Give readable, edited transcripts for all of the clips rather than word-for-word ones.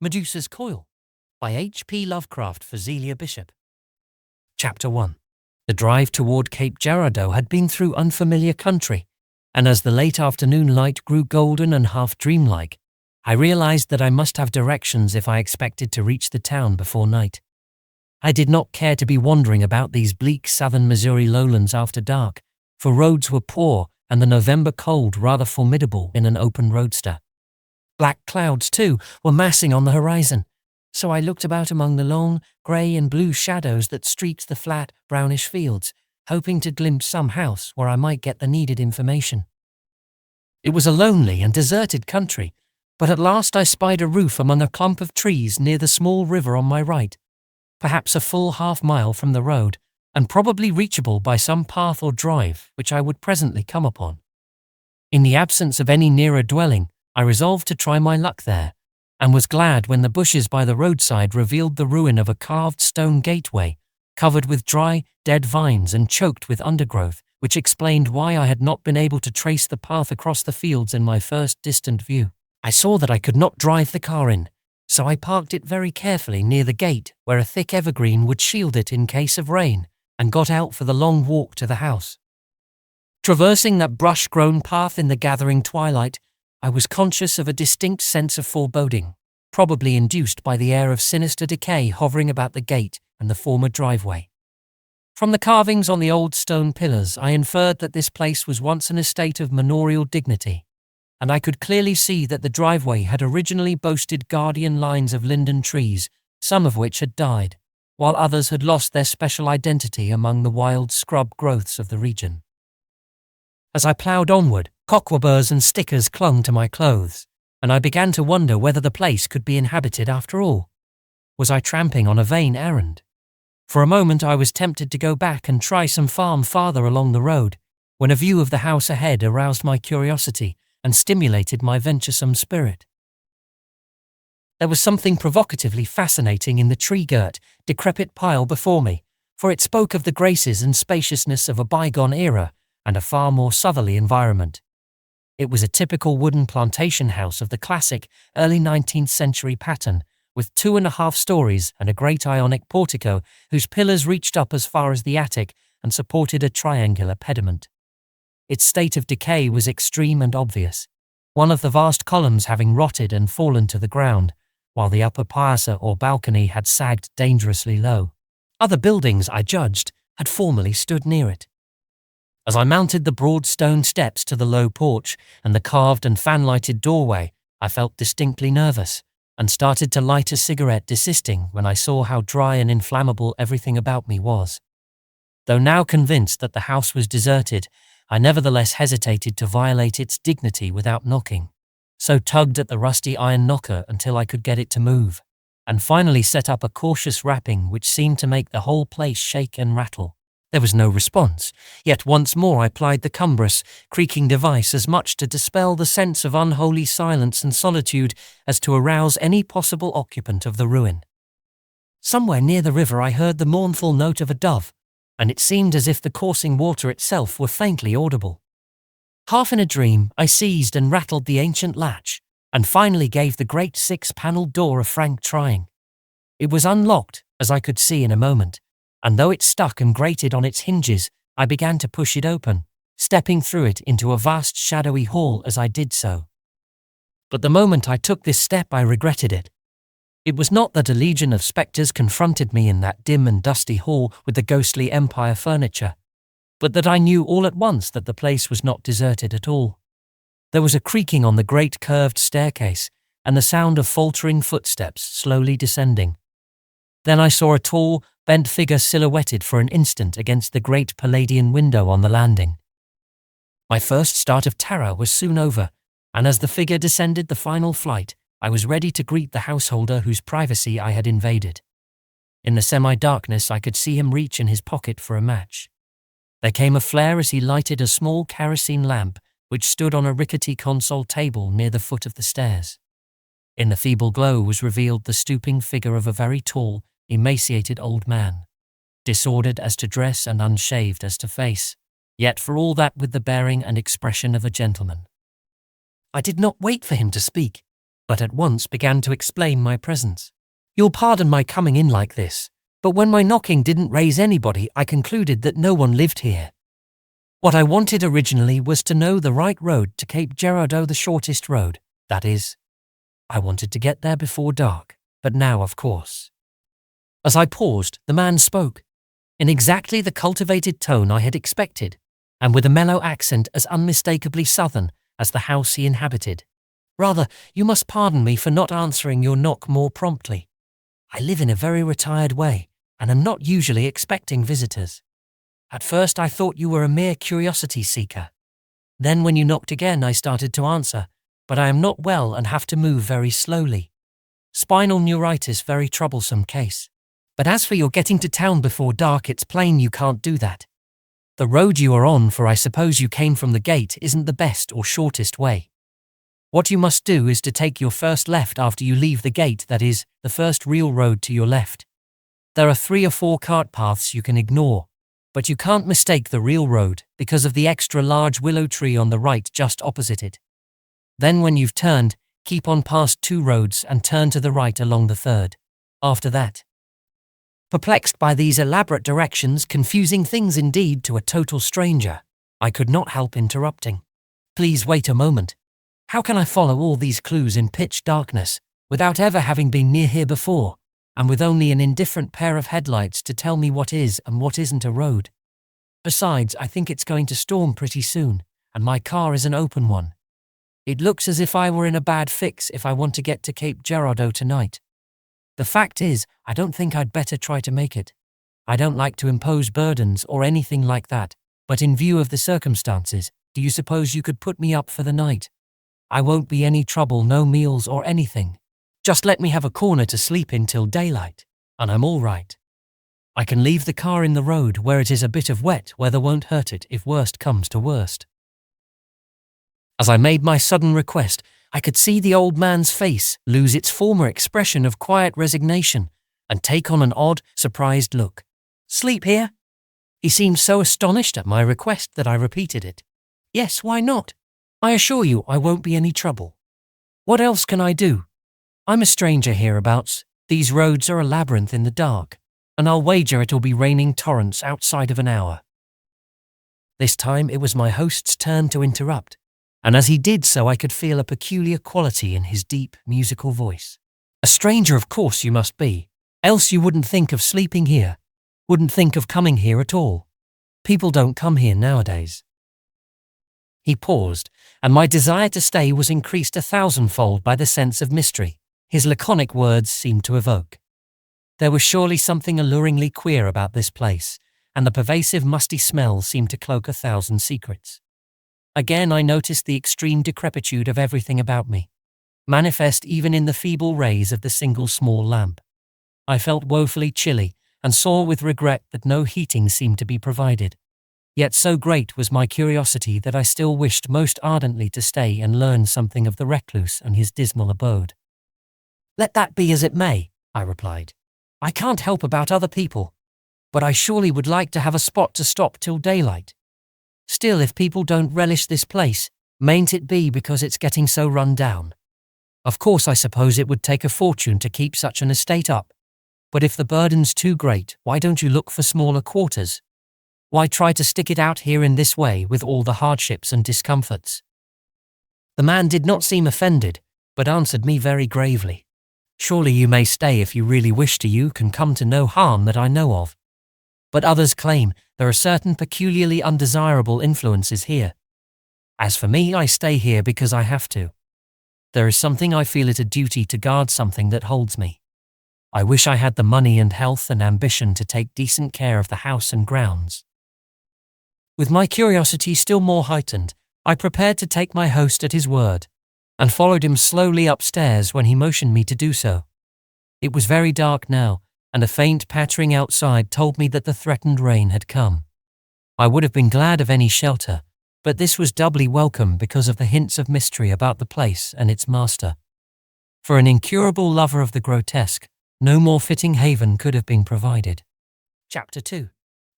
Medusa's Coil by H.P. Lovecraft for Zelia Bishop. Chapter 1. The drive toward Cape Girardeau had been through unfamiliar country, and as the late afternoon light grew golden and half dreamlike, I realized that I must have directions if I expected to reach the town before night. I did not care to be wandering about these bleak southern Missouri lowlands after dark, for roads were poor and the November cold rather formidable in an open roadster. Black clouds, too, were massing on the horizon, so I looked about among the long, grey and blue shadows that streaked the flat, brownish fields, hoping to glimpse some house where I might get the needed information. It was a lonely and deserted country, but at last I spied a roof among a clump of trees near the small river on my right, perhaps a full half-mile from the road, and probably reachable by some path or drive which I would presently come upon. In the absence of any nearer dwelling, I resolved to try my luck there, and was glad when the bushes by the roadside revealed the ruin of a carved stone gateway, covered with dry, dead vines and choked with undergrowth, which explained why I had not been able to trace the path across the fields in my first distant view. I saw that I could not drive the car in, so I parked it very carefully near the gate where a thick evergreen would shield it in case of rain, and got out for the long walk to the house. Traversing that brush-grown path in the gathering twilight, I was conscious of a distinct sense of foreboding, probably induced by the air of sinister decay hovering about the gate and the former driveway. From the carvings on the old stone pillars, I inferred that this place was once an estate of manorial dignity, and I could clearly see that the driveway had originally boasted guardian lines of linden trees, some of which had died, while others had lost their special identity among the wild scrub growths of the region. As I ploughed onward, cockwaburrs and stickers clung to my clothes, and I began to wonder whether the place could be inhabited after all. Was I tramping on a vain errand? For a moment I was tempted to go back and try some farm farther along the road, when a view of the house ahead aroused my curiosity and stimulated my venturesome spirit. There was something provocatively fascinating in the tree-girt, decrepit pile before me, for it spoke of the graces and spaciousness of a bygone era and a far more southerly environment. It was a typical wooden plantation house of the classic early 19th century pattern, with 2.5 stories and a great Ionic portico whose pillars reached up as far as the attic and supported a triangular pediment. Its state of decay was extreme and obvious, one of the vast columns having rotted and fallen to the ground, while the upper piazza or balcony had sagged dangerously low. Other buildings, I judged, had formerly stood near it. As I mounted the broad stone steps to the low porch and the carved and fan-lighted doorway, I felt distinctly nervous, and started to light a cigarette, desisting when I saw how dry and inflammable everything about me was. Though now convinced that the house was deserted, I nevertheless hesitated to violate its dignity without knocking, so tugged at the rusty iron knocker until I could get it to move, and finally set up a cautious rapping which seemed to make the whole place shake and rattle. There was no response, yet once more I plied the cumbrous, creaking device as much to dispel the sense of unholy silence and solitude as to arouse any possible occupant of the ruin. Somewhere near the river I heard the mournful note of a dove, and it seemed as if the coursing water itself were faintly audible. Half in a dream, I seized and rattled the ancient latch, and finally gave the great 6-panelled door a frank trying. It was unlocked, as I could see in a moment, and though it stuck and grated on its hinges, I began to push it open, stepping through it into a vast shadowy hall as I did so. But the moment I took this step I regretted it. It was not that a legion of spectres confronted me in that dim and dusty hall with the ghostly empire furniture, but that I knew all at once that the place was not deserted at all. There was a creaking on the great curved staircase, and the sound of faltering footsteps slowly descending. Then I saw a tall, bent figure silhouetted for an instant against the great Palladian window on the landing. My first start of terror was soon over, and as the figure descended the final flight, I was ready to greet the householder whose privacy I had invaded. In the semi-darkness I could see him reach in his pocket for a match. There came a flare as he lighted a small kerosene lamp which stood on a rickety console table near the foot of the stairs. In the feeble glow was revealed the stooping figure of a very tall, emaciated old man, disordered as to dress and unshaved as to face, yet for all that with the bearing and expression of a gentleman. I did not wait for him to speak, but at once began to explain my presence. "You'll pardon my coming in like this, but when my knocking didn't raise anybody, I concluded that no one lived here. What I wanted originally was to know the right road to Cape Girardeau, the shortest road, that is. I wanted to get there before dark, but now, of course." As I paused, the man spoke, in exactly the cultivated tone I had expected, and with a mellow accent as unmistakably southern as the house he inhabited. "Rather, you must pardon me for not answering your knock more promptly. I live in a very retired way, and am not usually expecting visitors. At first I thought you were a mere curiosity seeker. Then when you knocked again I started to answer, but I am not well and have to move very slowly. Spinal neuritis, very troublesome case. But as for your getting to town before dark, it's plain you can't do that. The road you are on, for I suppose you came from the gate, isn't the best or shortest way. What you must do is to take your first left after you leave the gate, that is, the first real road to your left. There are 3 or 4 cart paths you can ignore, but you can't mistake the real road because of the extra large willow tree on the right just opposite it. Then when you've turned, keep on past 2 roads and turn to the right along the 3rd. After that." Perplexed by these elaborate directions, confusing things indeed to a total stranger, I could not help interrupting. "Please wait a moment. How can I follow all these clues in pitch darkness, without ever having been near here before, and with only an indifferent pair of headlights to tell me what is and what isn't a road? Besides, I think it's going to storm pretty soon, and my car is an open one. It looks as if I were in a bad fix if I want to get to Cape Girardeau tonight. The fact is, I don't think I'd better try to make it. I don't like to impose burdens or anything like that, but in view of the circumstances, do you suppose you could put me up for the night? I won't be any trouble, no meals or anything. Just let me have a corner to sleep in till daylight, and I'm all right. I can leave the car in the road where it is a bit of wet weather won't hurt it if worst comes to worst." As I made my sudden request, I could see the old man's face lose its former expression of quiet resignation and take on an odd, surprised look. "Sleep here?" He seemed so astonished at my request that I repeated it. "Yes, why not? I assure you I won't be any trouble. What else can I do? I'm a stranger hereabouts. These roads are a labyrinth in the dark, and I'll wager it'll be raining torrents outside of an hour." This time it was my host's turn to interrupt, and as he did so I could feel a peculiar quality in his deep, musical voice. "A stranger, of course you must be, else you wouldn't think of sleeping here, wouldn't think of coming here at all. People don't come here nowadays." He paused, and my desire to stay was increased 1,000-fold by the sense of mystery his laconic words seemed to evoke. There was surely something alluringly queer about this place, and the pervasive musty smell seemed to cloak 1,000 secrets. Again I noticed the extreme decrepitude of everything about me, manifest even in the feeble rays of the single small lamp. I felt woefully chilly and saw with regret that no heating seemed to be provided. Yet so great was my curiosity that I still wished most ardently to stay and learn something of the recluse and his dismal abode. "Let that be as it may," I replied. "I can't help about other people, but I surely would like to have a spot to stop till daylight. Still, if people don't relish this place, mayn't it be because it's getting so run down? Of course I suppose it would take a fortune to keep such an estate up, but if the burden's too great, why don't you look for smaller quarters? Why try to stick it out here in this way with all the hardships and discomforts?" The man did not seem offended, but answered me very gravely. "Surely you may stay if you really wish to. You can come to no harm that I know of. But others claim there are certain peculiarly undesirable influences here. As for me, I stay here because I have to. There is something I feel it a duty to guard, something that holds me. I wish I had the money and health and ambition to take decent care of the house and grounds." With my curiosity still more heightened, I prepared to take my host at his word, and followed him slowly upstairs when he motioned me to do so. It was very dark now, and a faint pattering outside told me that the threatened rain had come. I would have been glad of any shelter, but this was doubly welcome because of the hints of mystery about the place and its master. For an incurable lover of the grotesque, no more fitting haven could have been provided. Chapter 2.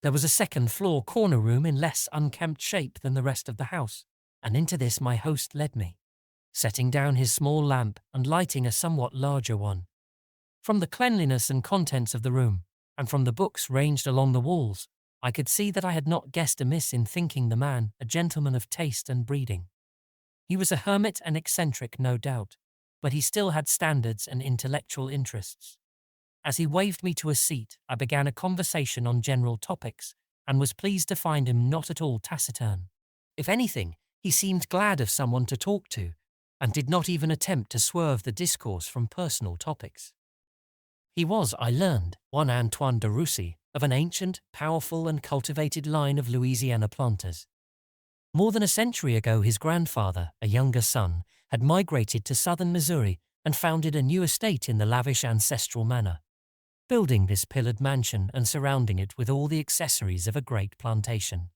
There was a second-floor corner room in less unkempt shape than the rest of the house, and into this my host led me. setting down his small lamp and lighting a somewhat larger one. From the cleanliness and contents of the room, and from the books ranged along the walls, I could see that I had not guessed amiss in thinking the man a gentleman of taste and breeding. He was a hermit and eccentric, no doubt, but he still had standards and intellectual interests. As he waved me to a seat, I began a conversation on general topics, and was pleased to find him not at all taciturn. If anything, he seemed glad of someone to talk to, and did not even attempt to swerve the discourse from personal topics. He was, I learned, one Antoine de Roussy, of an ancient, powerful and cultivated line of Louisiana planters. More than a century ago, his grandfather, a younger son, had migrated to southern Missouri and founded a new estate in the lavish ancestral manor, building this pillared mansion and surrounding it with all the accessories of a great plantation.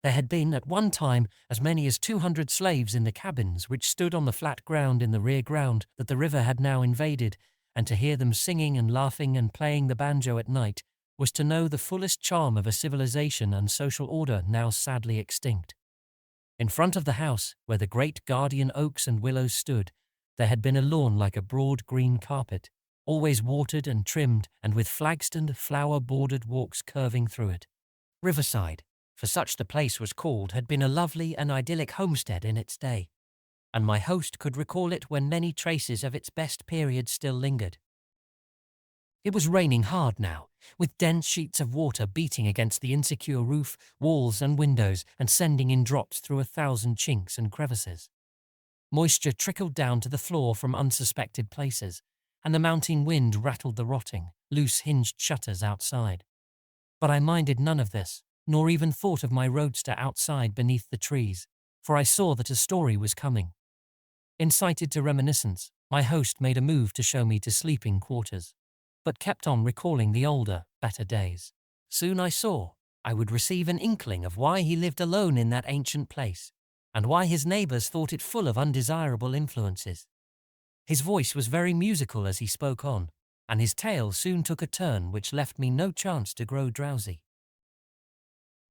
There had been, at one time, as many as 200 slaves in the cabins which stood on the flat ground in the rear ground that the river had now invaded, and to hear them singing and laughing and playing the banjo at night was to know the fullest charm of a civilization and social order now sadly extinct. In front of the house, where the great guardian oaks and willows stood, there had been a lawn like a broad green carpet, always watered and trimmed and with flagstoned, flower-bordered walks curving through it. Riverside, for such the place was called, had been a lovely and idyllic homestead in its day, and my host could recall it when many traces of its best period still lingered. It was raining hard now, with dense sheets of water beating against the insecure roof, walls and windows and sending in drops through 1,000 chinks and crevices. Moisture trickled down to the floor from unsuspected places, and the mounting wind rattled the rotting, loose-hinged shutters outside. But I minded none of this, nor even thought of my roadster outside beneath the trees, for I saw that a story was coming. Incited to reminiscence, my host made a move to show me to sleeping quarters, but kept on recalling the older, better days. Soon I saw I would receive an inkling of why he lived alone in that ancient place, and why his neighbors thought it full of undesirable influences. His voice was very musical as he spoke on, and his tale soon took a turn which left me no chance to grow drowsy.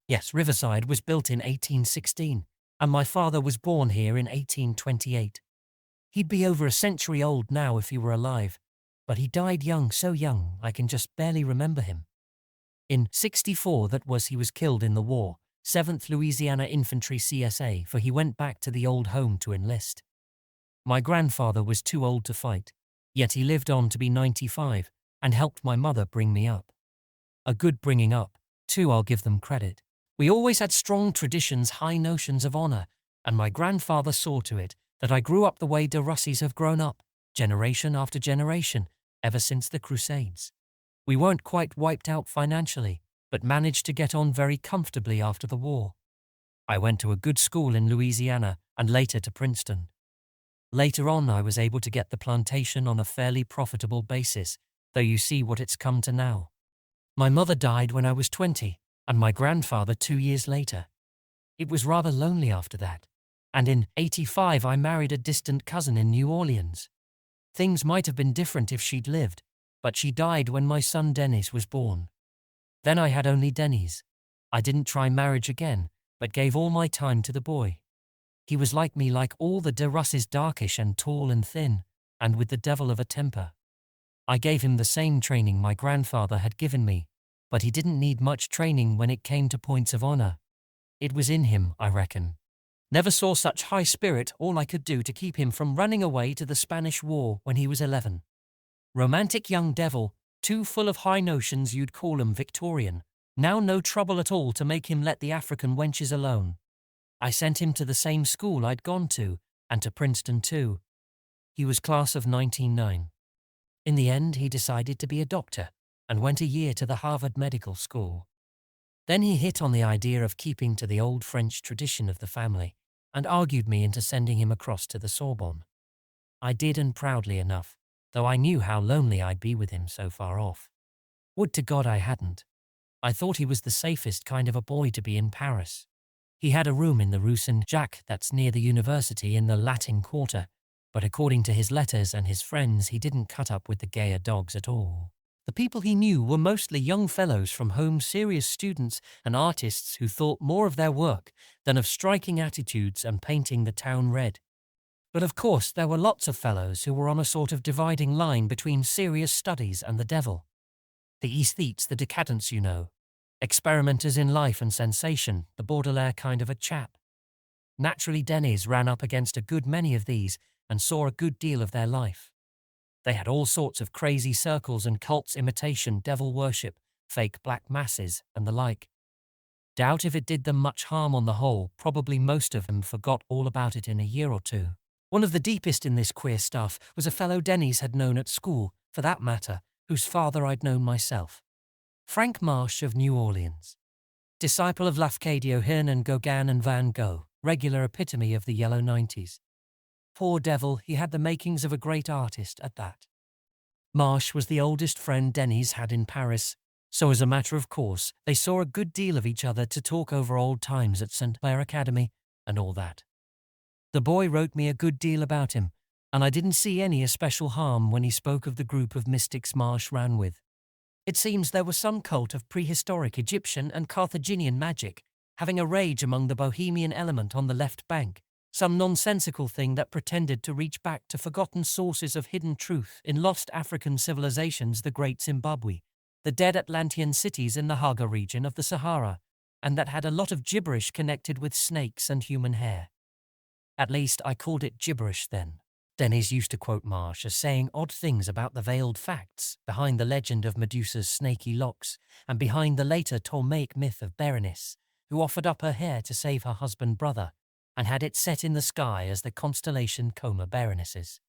Yes, Riverside was built in 1816, and my father was born here in 1828. He'd be over a century old now if he were alive, but he died young, so young I can just barely remember him. In '64 he was killed in the war, 7th Louisiana Infantry CSA, for he went back to the old home to enlist. My grandfather was too old to fight, yet he lived on to be 95 and helped my mother bring me up. A good bringing up, too, I'll give them credit. We always had strong traditions, high notions of honor, and my grandfather saw to it that I grew up the way de Russys have grown up, generation after generation, ever since the Crusades. We weren't quite wiped out financially, but managed to get on very comfortably after the war. I went to a good school in Louisiana and later to Princeton. Later on, I was able to get the plantation on a fairly profitable basis, though you see what it's come to now. My mother died when I was 20, and my grandfather 2 years later. It was rather lonely after that, and in '85 I married a distant cousin in New Orleans. Things might have been different if she'd lived, but she died when my son Dennis was born. Then I had only Dennis. I didn't try marriage again, but gave all my time to the boy. He was like me, like all the de Russys, darkish and tall and thin, and with the devil of a temper. I gave him the same training my grandfather had given me, but he didn't need much training when it came to points of honor. It was in him, I reckon. Never saw such high spirit. All I could do to keep him from running away to the Spanish War when he was 11. Romantic young devil, too full of high notions you'd call him Victorian. Now no trouble at all to make him let the African wenches alone. I sent him to the same school I'd gone to, and to Princeton too. He was class of 1909. In the end, he decided to be a doctor, and went a year to the Harvard Medical School. Then he hit on the idea of keeping to the old French tradition of the family, and argued me into sending him across to the Sorbonne. I did, and proudly enough, though I knew how lonely I'd be with him so far off. Would to God I hadn't. I thought he was the safest kind of a boy to be in Paris. He had a room in the Rue Saint-Jacques that's near the university in the Latin Quarter, but according to his letters and his friends, he didn't cut up with the gayer dogs at all. The people he knew were mostly young fellows from home, serious students and artists who thought more of their work than of striking attitudes and painting the town red. But of course there were lots of fellows who were on a sort of dividing line between serious studies and the devil. The aesthetes, the decadents, you know. Experimenters in life and sensation, the Baudelaire kind of a chap. Naturally, Denny's ran up against a good many of these and saw a good deal of their life. They had all sorts of crazy circles and cults, imitation, devil worship, fake black masses, and the like. Doubt if it did them much harm on the whole. Probably most of them forgot all about it in a year or two. One of the deepest in this queer stuff was a fellow Denny's had known at school, for that matter, whose father I'd known myself. Frank Marsh of New Orleans. Disciple of Lafcadio Hearn and Gauguin and Van Gogh, regular epitome of the yellow 90s. Poor devil, he had the makings of a great artist at that. Marsh was the oldest friend Denny's had in Paris, so as a matter of course, they saw a good deal of each other to talk over old times at St. Clair Academy and all that. The boy wrote me a good deal about him, and I didn't see any especial harm when he spoke of the group of mystics Marsh ran with. It seems there was some cult of prehistoric Egyptian and Carthaginian magic, having a rage among the Bohemian element on the left bank, some nonsensical thing that pretended to reach back to forgotten sources of hidden truth in lost African civilizations, the Great Zimbabwe, the dead Atlantean cities in the Haga region of the Sahara, and that had a lot of gibberish connected with snakes and human hair. At least I called it gibberish then. Denny's used to quote Marsh as saying odd things about the veiled facts behind the legend of Medusa's snaky locks and behind the later Ptolemaic myth of Berenice, who offered up her hair to save her husband brother and had it set in the sky as the constellation Coma Berenices.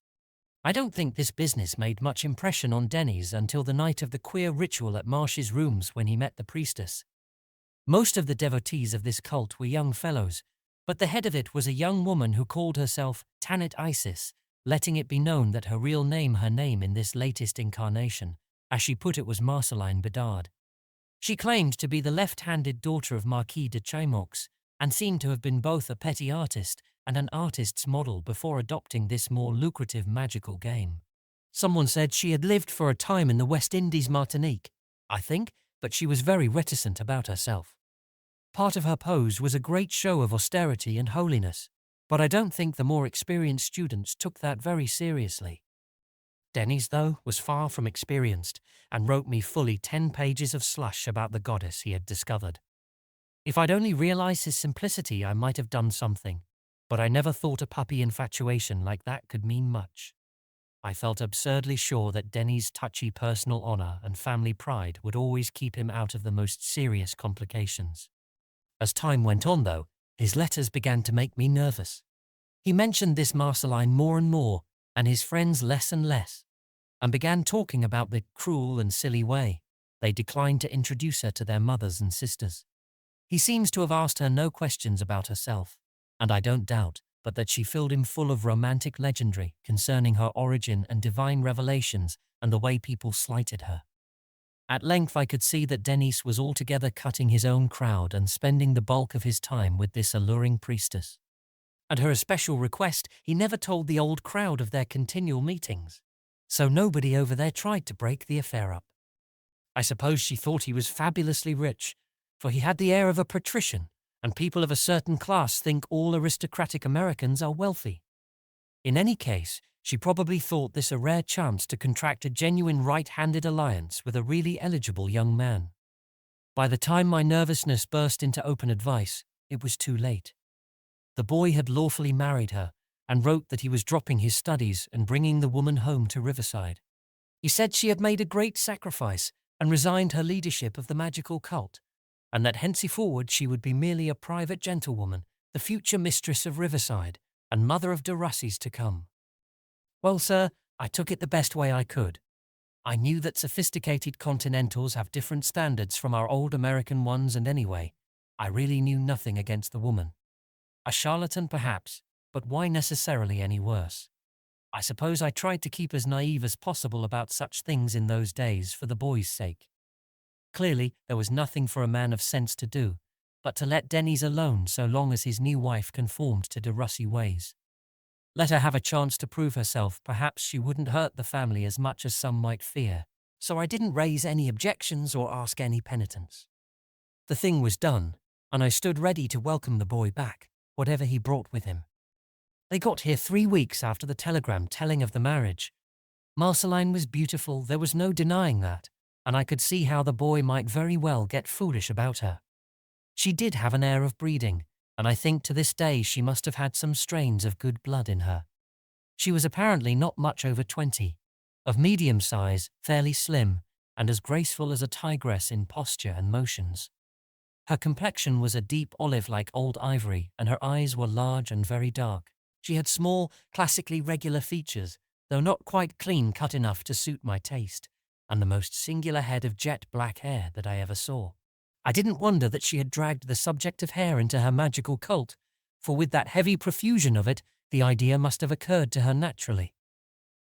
I don't think this business made much impression on Denny's until the night of the queer ritual at Marsh's rooms when he met the priestess. Most of the devotees of this cult were young fellows, but the head of it was a young woman who called herself Tanit Isis, letting it be known that her name in this latest incarnation, as she put it, was Marceline Bedard. She claimed to be the left-handed daughter of Marquis de Chaimox, and seemed to have been both a petty artist and an artist's model before adopting this more lucrative magical game. Someone said she had lived for a time in the West Indies, Martinique, I think, but she was very reticent about herself. Part of her pose was a great show of austerity and holiness, but I don't think the more experienced students took that very seriously. Denny's, though, was far from experienced and wrote me fully 10 pages of slush about the goddess he had discovered. If I'd only realized his simplicity, I might have done something, but I never thought a puppy infatuation like that could mean much. I felt absurdly sure that Denny's touchy personal honor and family pride would always keep him out of the most serious complications. As time went on, though, his letters began to make me nervous. He mentioned this Marceline more and more, and his friends less and less, and began talking about the cruel and silly way they declined to introduce her to their mothers and sisters. He seems to have asked her no questions about herself, and I don't doubt but that she filled him full of romantic legendary concerning her origin and divine revelations and the way people slighted her. At length I could see that Denys was altogether cutting his own crowd and spending the bulk of his time with this alluring priestess. At her especial request, he never told the old crowd of their continual meetings, so nobody over there tried to break the affair up. I suppose she thought he was fabulously rich, for he had the air of a patrician, and people of a certain class think all aristocratic Americans are wealthy. In any case, she probably thought this a rare chance to contract a genuine right-handed alliance with a really eligible young man. By the time my nervousness burst into open advice, it was too late. The boy had lawfully married her and wrote that he was dropping his studies and bringing the woman home to Riverside. He said she had made a great sacrifice and resigned her leadership of the magical cult, and that henceforward she would be merely a private gentlewoman, the future mistress of Riverside and mother of Durassies to come. Well, sir, I took it the best way I could. I knew that sophisticated continentals have different standards from our old American ones, and anyway, I really knew nothing against the woman. A charlatan perhaps, but why necessarily any worse? I suppose I tried to keep as naive as possible about such things in those days for the boy's sake. Clearly, there was nothing for a man of sense to do, but to let Denys alone so long as his new wife conformed to Durussi ways. Let her have a chance to prove herself, perhaps she wouldn't hurt the family as much as some might fear, so I didn't raise any objections or ask any penitence. The thing was done, and I stood ready to welcome the boy back, whatever he brought with him. They got here 3 weeks after the telegram telling of the marriage. Marceline was beautiful, there was no denying that, and I could see how the boy might very well get foolish about her. She did have an air of breeding, and I think to this day she must have had some strains of good blood in her. She was apparently not much over 20, of medium size, fairly slim, and as graceful as a tigress in posture and motions. Her complexion was a deep olive like old ivory, and her eyes were large and very dark. She had small, classically regular features, though not quite clean-cut enough to suit my taste, and the most singular head of jet black hair that I ever saw. I didn't wonder that she had dragged the subject of hair into her magical cult, for with that heavy profusion of it, the idea must have occurred to her naturally.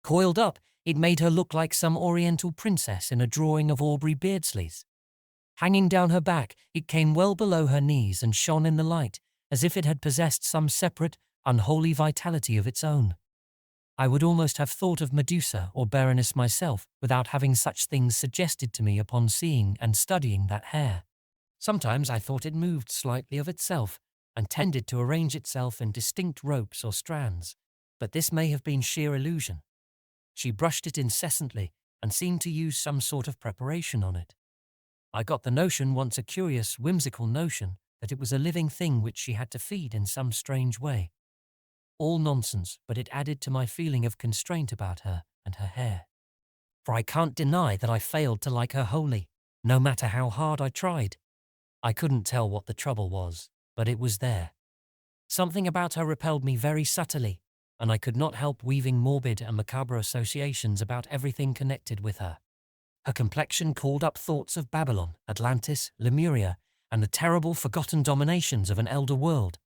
Coiled up, it made her look like some oriental princess in a drawing of Aubrey Beardsley's. Hanging down her back, it came well below her knees and shone in the light, as if it had possessed some separate, unholy vitality of its own. I would almost have thought of Medusa or Berenice myself without having such things suggested to me upon seeing and studying that hair. Sometimes I thought it moved slightly of itself and tended to arrange itself in distinct ropes or strands, but this may have been sheer illusion. She brushed it incessantly and seemed to use some sort of preparation on it. I got the notion once, a curious, whimsical notion, that it was a living thing which she had to feed in some strange way. All nonsense, but it added to my feeling of constraint about her and her hair. For I can't deny that I failed to like her wholly, no matter how hard I tried. I couldn't tell what the trouble was, but it was there. Something about her repelled me very subtly, and I could not help weaving morbid and macabre associations about everything connected with her. Her complexion called up thoughts of Babylon, Atlantis, Lemuria, and the terrible forgotten dominations of an elder world.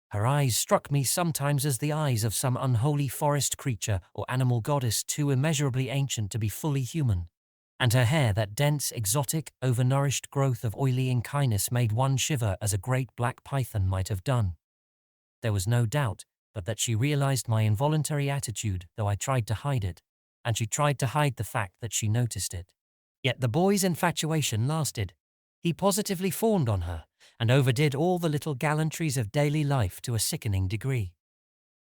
Her eyes struck me sometimes as the eyes of some unholy forest creature or animal goddess too immeasurably ancient to be fully human. And her hair, that dense, exotic, overnourished growth of oily inkiness, made one shiver as a great black python might have done. There was no doubt but that she realized my involuntary attitude, though I tried to hide it, and she tried to hide the fact that she noticed it. Yet the boy's infatuation lasted. He positively fawned on her, and overdid all the little gallantries of daily life to a sickening degree.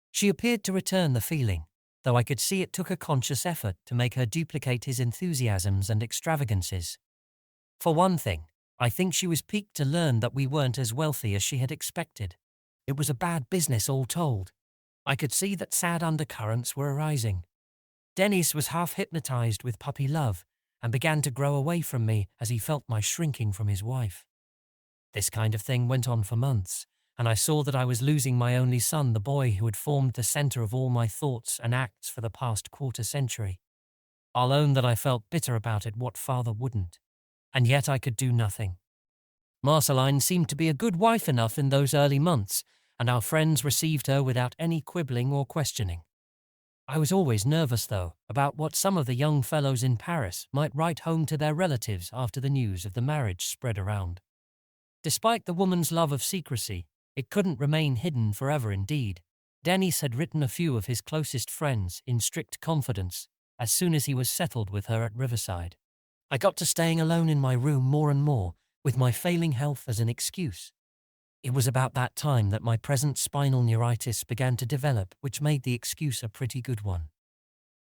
She appeared to return the feeling, though I could see it took a conscious effort to make her duplicate his enthusiasms and extravagances. For one thing, I think she was piqued to learn that we weren't as wealthy as she had expected. It was a bad business all told. I could see that sad undercurrents were arising. Dennis was half hypnotized with puppy love, and began to grow away from me as he felt my shrinking from his wife. This kind of thing went on for months, and I saw that I was losing my only son, the boy who had formed the center of all my thoughts and acts for the past quarter century. I'll own that I felt bitter about it, what father wouldn't, and yet I could do nothing. Marceline seemed to be a good wife enough in those early months, and our friends received her without any quibbling or questioning. I was always nervous, though, about what some of the young fellows in Paris might write home to their relatives after the news of the marriage spread around. Despite the woman's love of secrecy, it couldn't remain hidden forever indeed. Dennis had written a few of his closest friends in strict confidence as soon as he was settled with her at Riverside. I got to staying alone in my room more and more, with my failing health as an excuse. It was about that time that my present spinal neuritis began to develop, which made the excuse a pretty good one.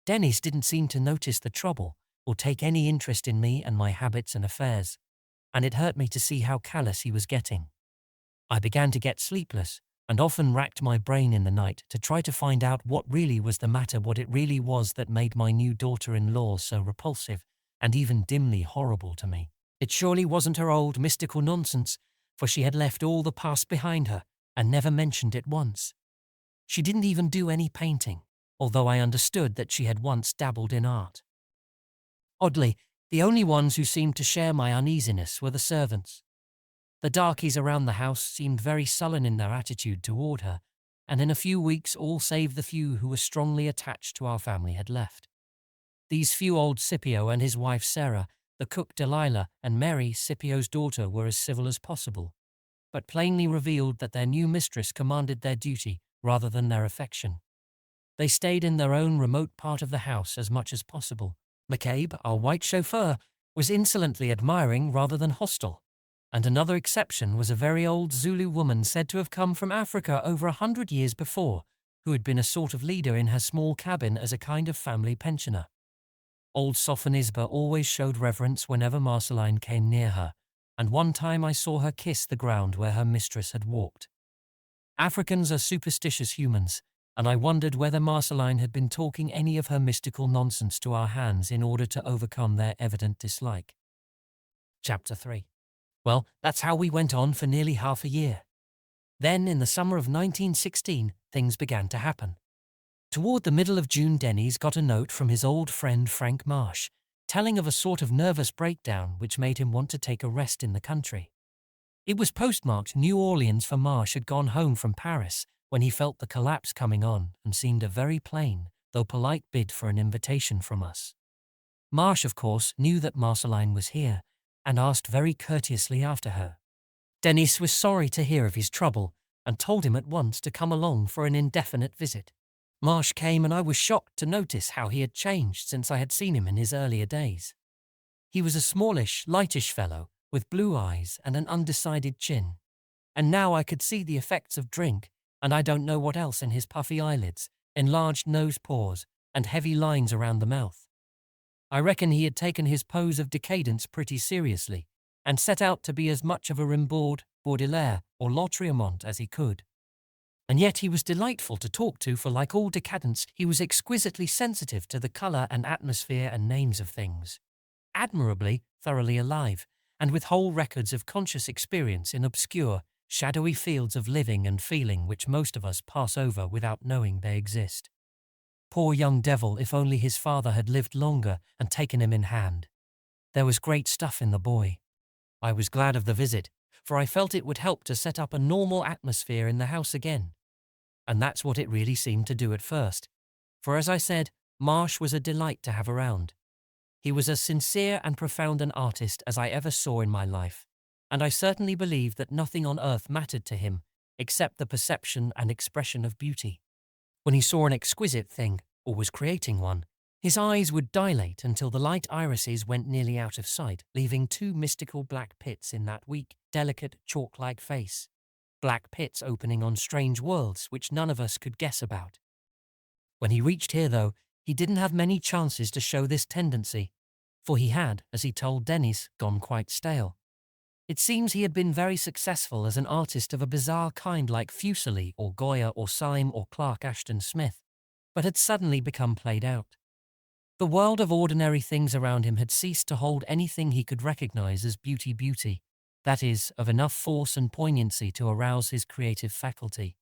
Dennis didn't seem to notice the trouble or take any interest in me and my habits and affairs, and it hurt me to see how callous he was getting. I began to get sleepless and often racked my brain in the night to try to find out what really was the matter, what it really was that made my new daughter-in-law so repulsive and even dimly horrible to me. It surely wasn't her old mystical nonsense, for she had left all the past behind her and never mentioned it once. She didn't even do any painting, although I understood that she had once dabbled in art. Oddly, the only ones who seemed to share my uneasiness were the servants. The darkies around the house seemed very sullen in their attitude toward her, and in a few weeks all save the few who were strongly attached to our family had left. These few, old Scipio and his wife Sarah, the cook Delilah, and Mary, Scipio's daughter, were as civil as possible, but plainly revealed that their new mistress commanded their duty rather than their affection. They stayed in their own remote part of the house as much as possible. McCabe, our white chauffeur, was insolently admiring rather than hostile, and another exception was a very old Zulu woman said to have come from Africa over 100 years before, who had been a sort of leader in her small cabin as a kind of family pensioner. Old Sophonisba always showed reverence whenever Marceline came near her, and one time I saw her kiss the ground where her mistress had walked. Africans are superstitious humans, and I wondered whether Marceline had been talking any of her mystical nonsense to our hands in order to overcome their evident dislike. Chapter 3. Well, that's how we went on for nearly half a year. Then, in the summer of 1916, things began to happen. Toward the middle of June, Dennis got a note from his old friend Frank Marsh, telling of a sort of nervous breakdown which made him want to take a rest in the country. It was postmarked New Orleans, for Marsh had gone home from Paris when he felt the collapse coming on and seemed a very plain, though polite bid for an invitation from us. Marsh, of course, knew that Marceline was here and asked very courteously after her. Dennis was sorry to hear of his trouble and told him at once to come along for an indefinite visit. Marsh came, and I was shocked to notice how he had changed since I had seen him in his earlier days. He was a smallish, lightish fellow with blue eyes and an undecided chin, and now I could see the effects of drink and I don't know what else in his puffy eyelids, enlarged nose pores, and heavy lines around the mouth. I reckon he had taken his pose of decadence pretty seriously and set out to be as much of a Rimbaud, Baudelaire, or Lautréamont as he could. And yet he was delightful to talk to, for like all decadents, he was exquisitely sensitive to the colour and atmosphere and names of things. Admirably, thoroughly alive, and with whole records of conscious experience in obscure, shadowy fields of living and feeling which most of us pass over without knowing they exist. Poor young devil, if only his father had lived longer and taken him in hand. There was great stuff in the boy. I was glad of the visit, for I felt it would help to set up a normal atmosphere in the house again. And that's what it really seemed to do at first. For as I said, Marsh was a delight to have around. He was as sincere and profound an artist as I ever saw in my life, and I certainly believe that nothing on earth mattered to him except the perception and expression of beauty. When he saw an exquisite thing, or was creating one, his eyes would dilate until the light irises went nearly out of sight, leaving two mystical black pits in that weak, delicate, chalk-like face. Black pits opening on strange worlds which none of us could guess about. When he reached here, though, he didn't have many chances to show this tendency, for he had, as he told Dennis, gone quite stale. It seems he had been very successful as an artist of a bizarre kind like Fuseli or Goya or Syme or Clark Ashton Smith, but had suddenly become played out. The world of ordinary things around him had ceased to hold anything he could recognize as beauty, that is, of enough force and poignancy to arouse his creative faculty.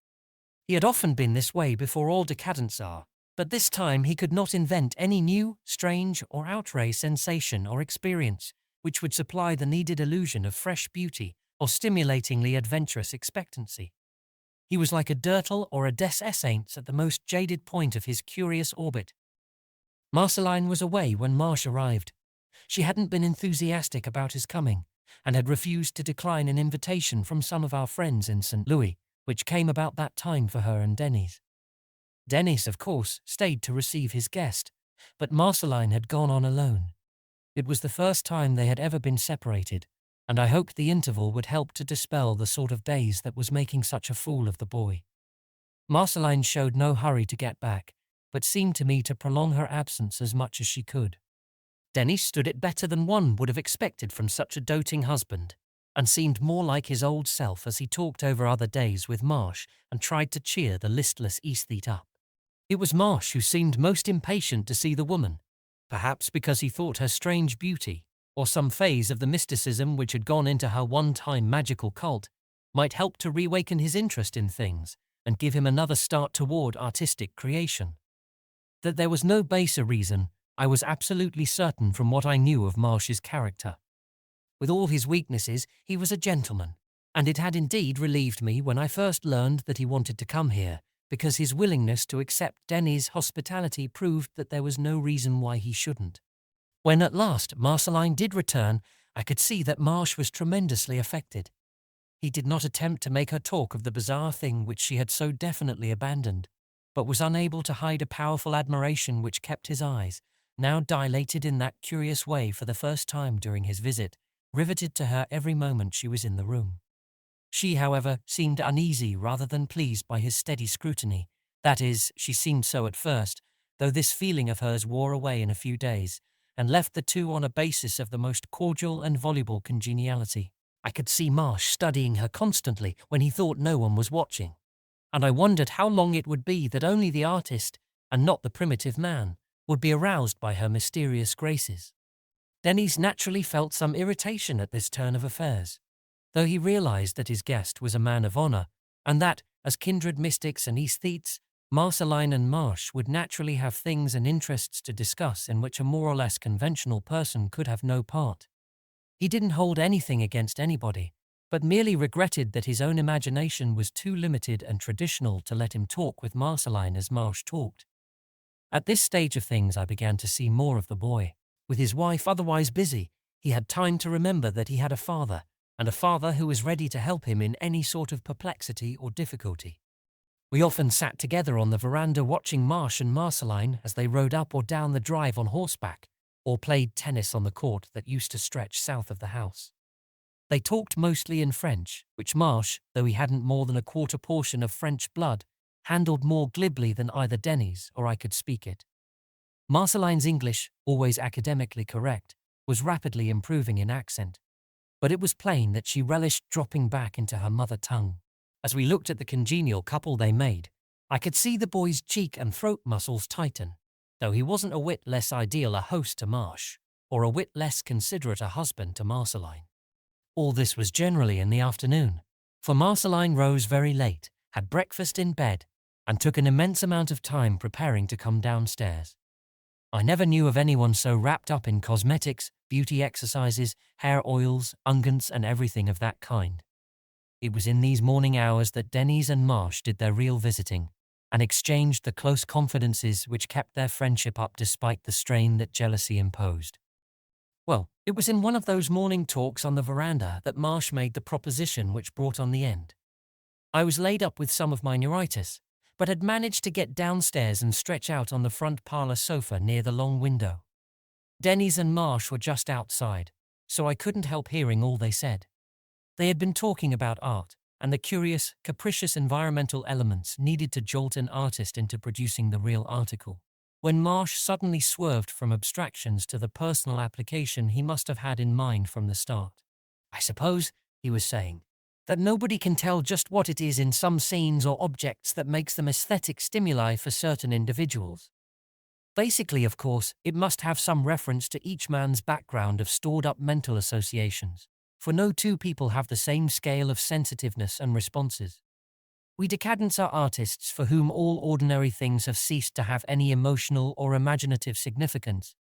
He had often been this way before, all decadents are, but this time he could not invent any new, strange, or outre sensation or experience which would supply the needed illusion of fresh beauty or stimulatingly adventurous expectancy. He was like a Dirtle or a Des Esseintes at the most jaded point of his curious orbit. Marceline was away when Marsh arrived. She hadn't been enthusiastic about his coming, and had refused to decline an invitation from some of our friends in St. Louis, which came about that time for her and Dennis. Dennis, of course, stayed to receive his guest, but Marceline had gone on alone. It was the first time they had ever been separated, and I hoped the interval would help to dispel the sort of daze that was making such a fool of the boy. Marceline showed no hurry to get back, but seemed to me to prolong her absence as much as she could. Dennis stood it better than one would have expected from such a doting husband, and seemed more like his old self as he talked over other days with Marsh and tried to cheer the listless aesthete up. It was Marsh who seemed most impatient to see the woman, perhaps because he thought her strange beauty, or some phase of the mysticism which had gone into her one-time magical cult, might help to reawaken his interest in things and give him another start toward artistic creation. That there was no baser reason, I was absolutely certain from what I knew of Marsh's character. With all his weaknesses, he was a gentleman, and it had indeed relieved me when I first learned that he wanted to come here, because his willingness to accept Denny's hospitality proved that there was no reason why he shouldn't. When at last Marceline did return, I could see that Marsh was tremendously affected. He did not attempt to make her talk of the bizarre thing which she had so definitely abandoned, but was unable to hide a powerful admiration which kept his eyes, now dilated in that curious way for the first time during his visit, riveted to her every moment she was in the room. She, however, seemed uneasy rather than pleased by his steady scrutiny, That is, she seemed so at first, though this feeling of hers wore away in a few days, and left the two on a basis of the most cordial and voluble congeniality. I could see Marsh studying her constantly when he thought no one was watching, and I wondered how long it would be that only the artist, and not the primitive man, would be aroused by her mysterious graces. Dennis naturally felt some irritation at this turn of affairs, though he realized that his guest was a man of honor, and that, as kindred mystics and aesthetes, Marceline and Marsh would naturally have things and interests to discuss in which a more or less conventional person could have no part. He didn't hold anything against anybody, but merely regretted that his own imagination was too limited and traditional to let him talk with Marceline as Marsh talked. At this stage of things I began to see more of the boy. With his wife otherwise busy, he had time to remember that he had a father, and a father who was ready to help him in any sort of perplexity or difficulty. We often sat together on the veranda watching Marsh and Marceline as they rode up or down the drive on horseback, or played tennis on the court that used to stretch south of the house. They talked mostly in French, which Marsh, though he hadn't more than a quarter portion of French blood, handled more glibly than either Denny's or I could speak it. Marceline's English, always academically correct, was rapidly improving in accent, but it was plain that she relished dropping back into her mother tongue. As we looked at the congenial couple they made, I could see the boy's cheek and throat muscles tighten, though he wasn't a whit less ideal a host to Marsh, or a whit less considerate a husband to Marceline. All this was generally in the afternoon, for Marceline rose very late, had breakfast in bed, and took an immense amount of time preparing to come downstairs. I never knew of anyone so wrapped up in cosmetics, beauty exercises, hair oils, unguents, and everything of that kind. It was in these morning hours that Denny's and Marsh did their real visiting, and exchanged the close confidences which kept their friendship up despite the strain that jealousy imposed. Well, it was in one of those morning talks on the veranda that Marsh made the proposition which brought on the end. I was laid up with some of my neuritis, but had managed to get downstairs and stretch out on the front parlor sofa near the long window. Denny's and Marsh were just outside, so I couldn't help hearing all they said. They had been talking about art and the curious, capricious environmental elements needed to jolt an artist into producing the real article, when Marsh suddenly swerved from abstractions to the personal application he must have had in mind from the start. I suppose, he was saying, that nobody can tell just what it is in some scenes or objects that makes them aesthetic stimuli for certain individuals. Basically, of course, it must have some reference to each man's background of stored-up mental associations, for no two people have the same scale of sensitiveness and responses. We decadents are artists for whom all ordinary things have ceased to have any emotional or imaginative significance,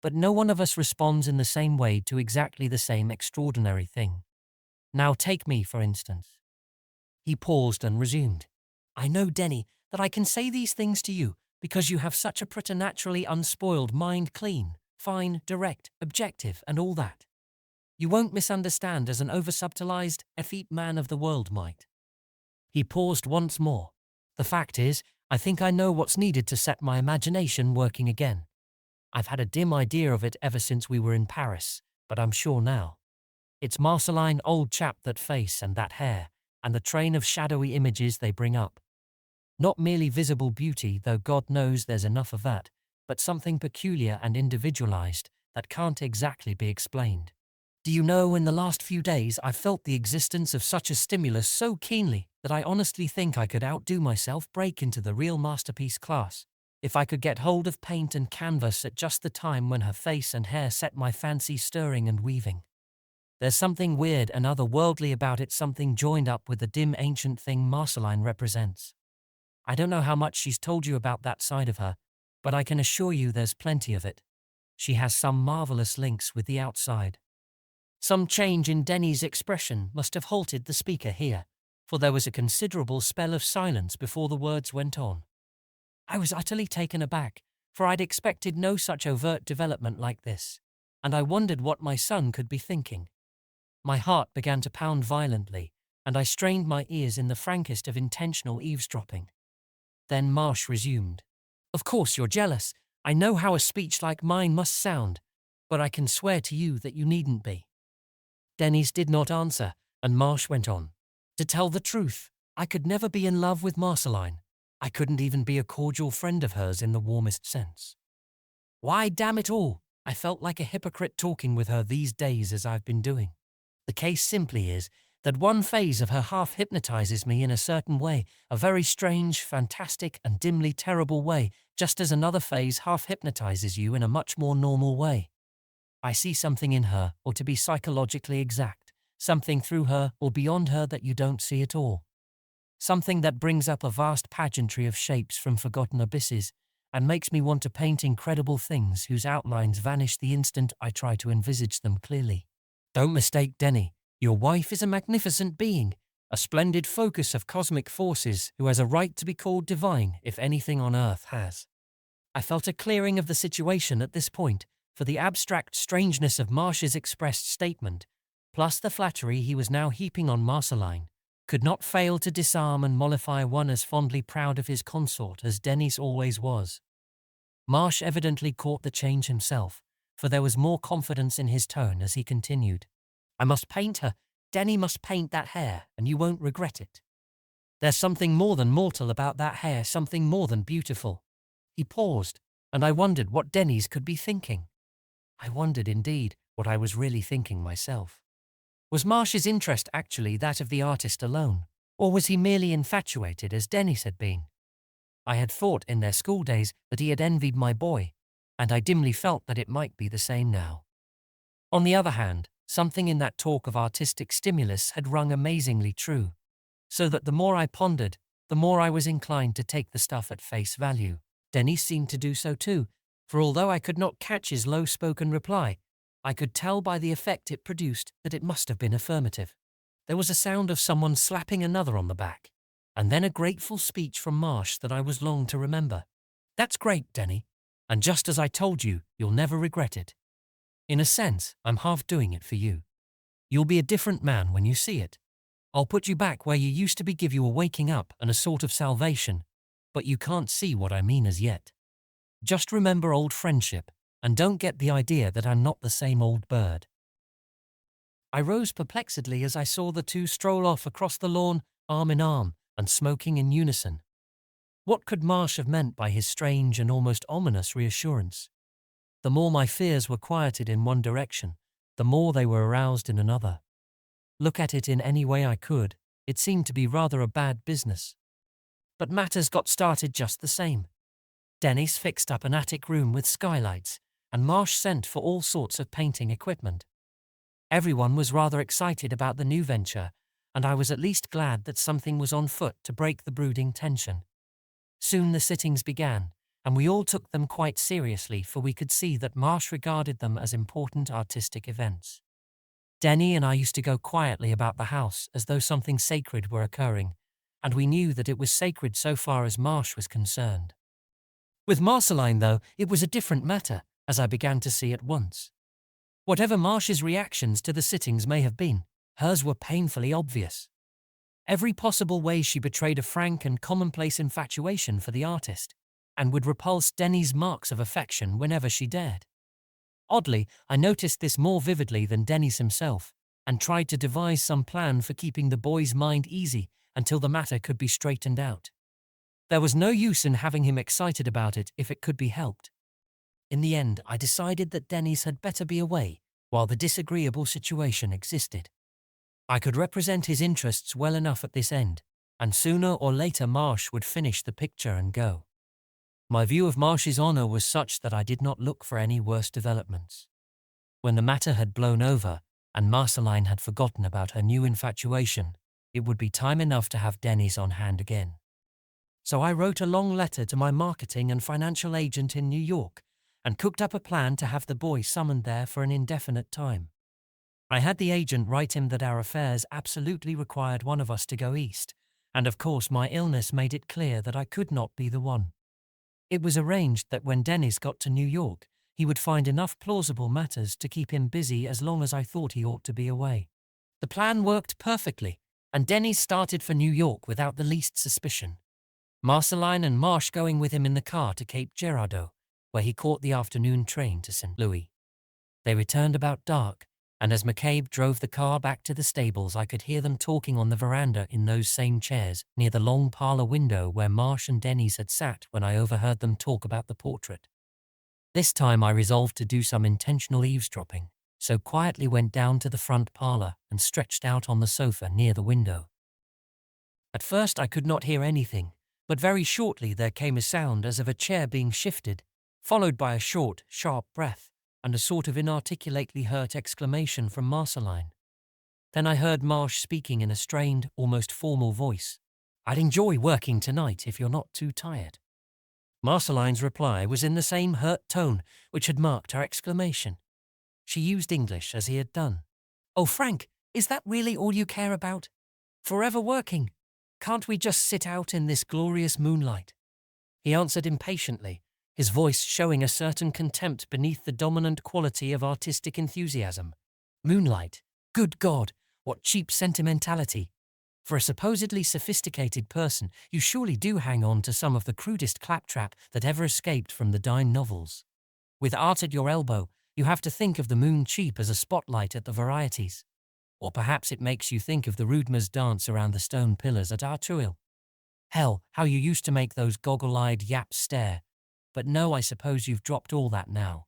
but no one of us responds in the same way to exactly the same extraordinary thing. Now take me, for instance. He paused and resumed. I know, Denny, that I can say these things to you because you have such a preternaturally unspoiled mind, clean, fine, direct, objective, and all that. You won't misunderstand as an over-subtilized, effete man of the world might. He paused once more. The fact is, I think I know what's needed to set my imagination working again. I've had a dim idea of it ever since we were in Paris, but I'm sure now. It's Marceline, old chap, that face and that hair, and the train of shadowy images they bring up. Not merely visible beauty, though God knows there's enough of that, but something peculiar and individualized that can't exactly be explained. Do you know, in the last few days I've felt the existence of such a stimulus so keenly that I honestly think I could outdo myself, break into the real masterpiece class, if I could get hold of paint and canvas at just the time when her face and hair set my fancy stirring and weaving. There's something weird and otherworldly about it, something joined up with the dim ancient thing Marceline represents. I don't know how much she's told you about that side of her, but I can assure you there's plenty of it. She has some marvelous links with the outside. Some change in Denny's expression must have halted the speaker here, for there was a considerable spell of silence before the words went on. I was utterly taken aback, for I'd expected no such overt development like this, and I wondered what my son could be thinking. My heart began to pound violently, and I strained my ears in the frankest of intentional eavesdropping. Then Marsh resumed. Of course you're jealous. I know how a speech like mine must sound, but I can swear to you that you needn't be. Denny's did not answer, and Marsh went on. To tell the truth, I could never be in love with Marceline. I couldn't even be a cordial friend of hers in the warmest sense. Why, damn it all, I felt like a hypocrite talking with her these days as I've been doing. The case simply is that one phase of her half hypnotizes me in a certain way, a very strange, fantastic, and dimly terrible way, just as another phase half hypnotizes you in a much more normal way. I see something in her, or to be psychologically exact, something through her or beyond her that you don't see at all. Something that brings up a vast pageantry of shapes from forgotten abysses and makes me want to paint incredible things whose outlines vanish the instant I try to envisage them clearly. Don't mistake Denny. Your wife is a magnificent being, a splendid focus of cosmic forces who has a right to be called divine if anything on earth has. I felt a clearing of the situation at this point, for the abstract strangeness of Marsh's expressed statement, plus the flattery he was now heaping on Marceline, could not fail to disarm and mollify one as fondly proud of his consort as Denny's always was. Marsh evidently caught the change himself, for there was more confidence in his tone as he continued. I must paint her. Denny must paint that hair, and you won't regret it. There's something more than mortal about that hair, something more than beautiful. He paused, and I wondered what Denny's could be thinking. I wondered indeed what I was really thinking myself. Was Marsh's interest actually that of the artist alone, or was he merely infatuated as Denny's had been? I had thought in their school days that he had envied my boy, and I dimly felt that it might be the same now. On the other hand, something in that talk of artistic stimulus had rung amazingly true, so that the more I pondered, the more I was inclined to take the stuff at face value. Denny seemed to do so too, for although I could not catch his low-spoken reply, I could tell by the effect it produced that it must have been affirmative. There was a sound of someone slapping another on the back, and then a grateful speech from Marsh that I was long to remember. That's great, Denny, and just as I told you, you'll never regret it. In a sense, I'm half doing it for you. You'll be a different man when you see it. I'll put you back where you used to be, give you a waking up and a sort of salvation, but you can't see what I mean as yet. Just remember old friendship, and don't get the idea that I'm not the same old bird. I rose perplexedly as I saw the two stroll off across the lawn, arm in arm, and smoking in unison. What could Marsh have meant by his strange and almost ominous reassurance? The more my fears were quieted in one direction, the more they were aroused in another. Look at it in any way I could, it seemed to be rather a bad business. But matters got started just the same. Denny's fixed up an attic room with skylights, and Marsh sent for all sorts of painting equipment. Everyone was rather excited about the new venture, and I was at least glad that something was on foot to break the brooding tension. Soon the sittings began, and we all took them quite seriously, for we could see that Marsh regarded them as important artistic events. Denny and I used to go quietly about the house as though something sacred were occurring, and we knew that it was sacred so far as Marsh was concerned. With Marceline, though, it was a different matter, as I began to see at once. Whatever Marsh's reactions to the sittings may have been, hers were painfully obvious. Every possible way she betrayed a frank and commonplace infatuation for the artist, and would repulse Denny's marks of affection whenever she dared. Oddly, I noticed this more vividly than Denny's himself, and tried to devise some plan for keeping the boy's mind easy until the matter could be straightened out. There was no use in having him excited about it if it could be helped. In the end, I decided that Denny's had better be away while the disagreeable situation existed. I could represent his interests well enough at this end, and sooner or later Marsh would finish the picture and go. My view of Marsh's honor was such that I did not look for any worse developments. When the matter had blown over, and Marceline had forgotten about her new infatuation, it would be time enough to have Denny's on hand again. So I wrote a long letter to my marketing and financial agent in New York, and cooked up a plan to have the boy summoned there for an indefinite time. I had the agent write him that our affairs absolutely required one of us to go east, and of course my illness made it clear that I could not be the one. It was arranged that when Denny's got to New York, he would find enough plausible matters to keep him busy as long as I thought he ought to be away. The plan worked perfectly, and Denny's started for New York without the least suspicion. Marceline and Marsh going with him in the car to Cape Girardeau, where he caught the afternoon train to St. Louis. They returned about dark, and as McCabe drove the car back to the stables, I could hear them talking on the veranda in those same chairs near the long parlor window where Marsh and Denny's had sat when I overheard them talk about the portrait. This time I resolved to do some intentional eavesdropping, so quietly went down to the front parlor and stretched out on the sofa near the window. At first I could not hear anything, but very shortly there came a sound as of a chair being shifted, followed by a short, sharp breath and a sort of inarticulately hurt exclamation from Marceline. Then I heard Marsh speaking in a strained, almost formal voice. "I'd enjoy working tonight if you're not too tired." Marceline's reply was in the same hurt tone which had marked her exclamation. She used English as he had done. "Oh, Frank, is that really all you care about? Forever working? Can't we just sit out in this glorious moonlight?" He answered impatiently, his voice showing a certain contempt beneath the dominant quality of artistic enthusiasm. "Moonlight? Good God, what cheap sentimentality! For a supposedly sophisticated person, you surely do hang on to some of the crudest claptrap that ever escaped from the dime novels. With art at your elbow, you have to think of the moon cheap as a spotlight at the varieties. Or perhaps it makes you think of the Rudmer's dance around the stone pillars at Coil. Hell, how you used to make those goggle-eyed yaps stare. But no, I suppose you've dropped all that now.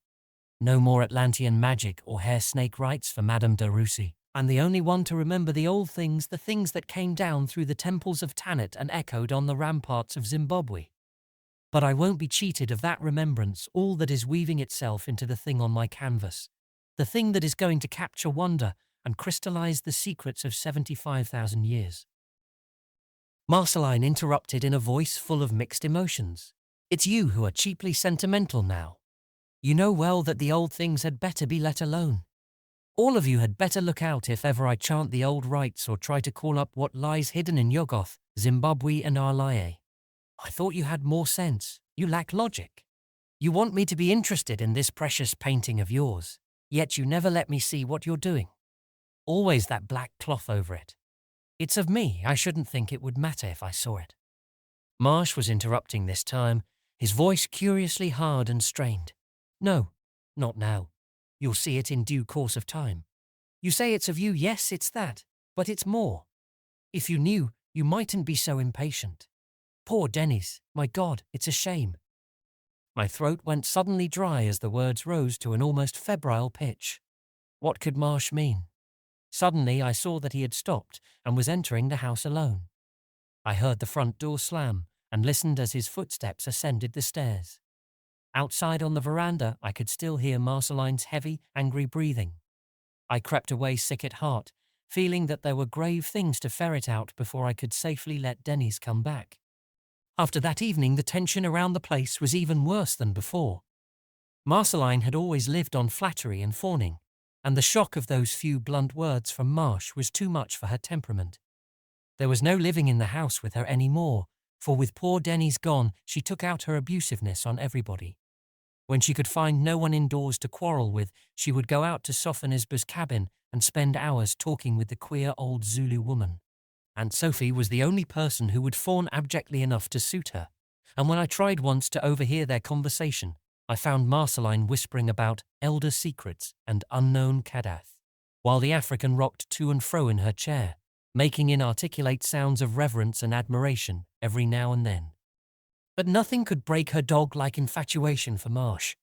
No more Atlantean magic or hair snake rites for Madame de Russi. I'm the only one to remember the old things, the things that came down through the temples of Tanit and echoed on the ramparts of Zimbabwe. But I won't be cheated of that remembrance, all that is weaving itself into the thing on my canvas, the thing that is going to capture wonder and crystallize the secrets of 75,000 years." Marceline interrupted in a voice full of mixed emotions. "It's you who are cheaply sentimental now. You know well that the old things had better be let alone. All of you had better look out if ever I chant the old rites or try to call up what lies hidden in Yogoth, Zimbabwe and Arlaye. I thought you had more sense. You lack logic. You want me to be interested in this precious painting of yours, yet you never let me see what you're doing. Always that black cloth over it. It's of me, I shouldn't think it would matter if I saw it." Marsh was interrupting this time, his voice curiously hard and strained. "No, not now. You'll see it in due course of time. You say it's of you, yes, it's that, but it's more. If you knew, you mightn't be so impatient. Poor Denny's, my God, it's a shame." My throat went suddenly dry as the words rose to an almost febrile pitch. What could Marsh mean? Suddenly I saw that he had stopped and was entering the house alone. I heard the front door slam and listened as his footsteps ascended the stairs. Outside on the veranda I could still hear Marceline's heavy, angry breathing. I crept away sick at heart, feeling that there were grave things to ferret out before I could safely let Denny's come back. After that evening the tension around the place was even worse than before. Marceline had always lived on flattery and fawning, and the shock of those few blunt words from Marsh was too much for her temperament. There was no living in the house with her any more, for with poor Denny's gone, she took out her abusiveness on everybody. When she could find no one indoors to quarrel with, she would go out to Sophonisba's cabin and spend hours talking with the queer old Zulu woman. Aunt Sophie was the only person who would fawn abjectly enough to suit her, and when I tried once to overhear their conversation, I found Marceline whispering about elder secrets and unknown Kadath, while the African rocked to and fro in her chair, making inarticulate sounds of reverence and admiration every now and then. But nothing could break her dog-like infatuation for Marsh.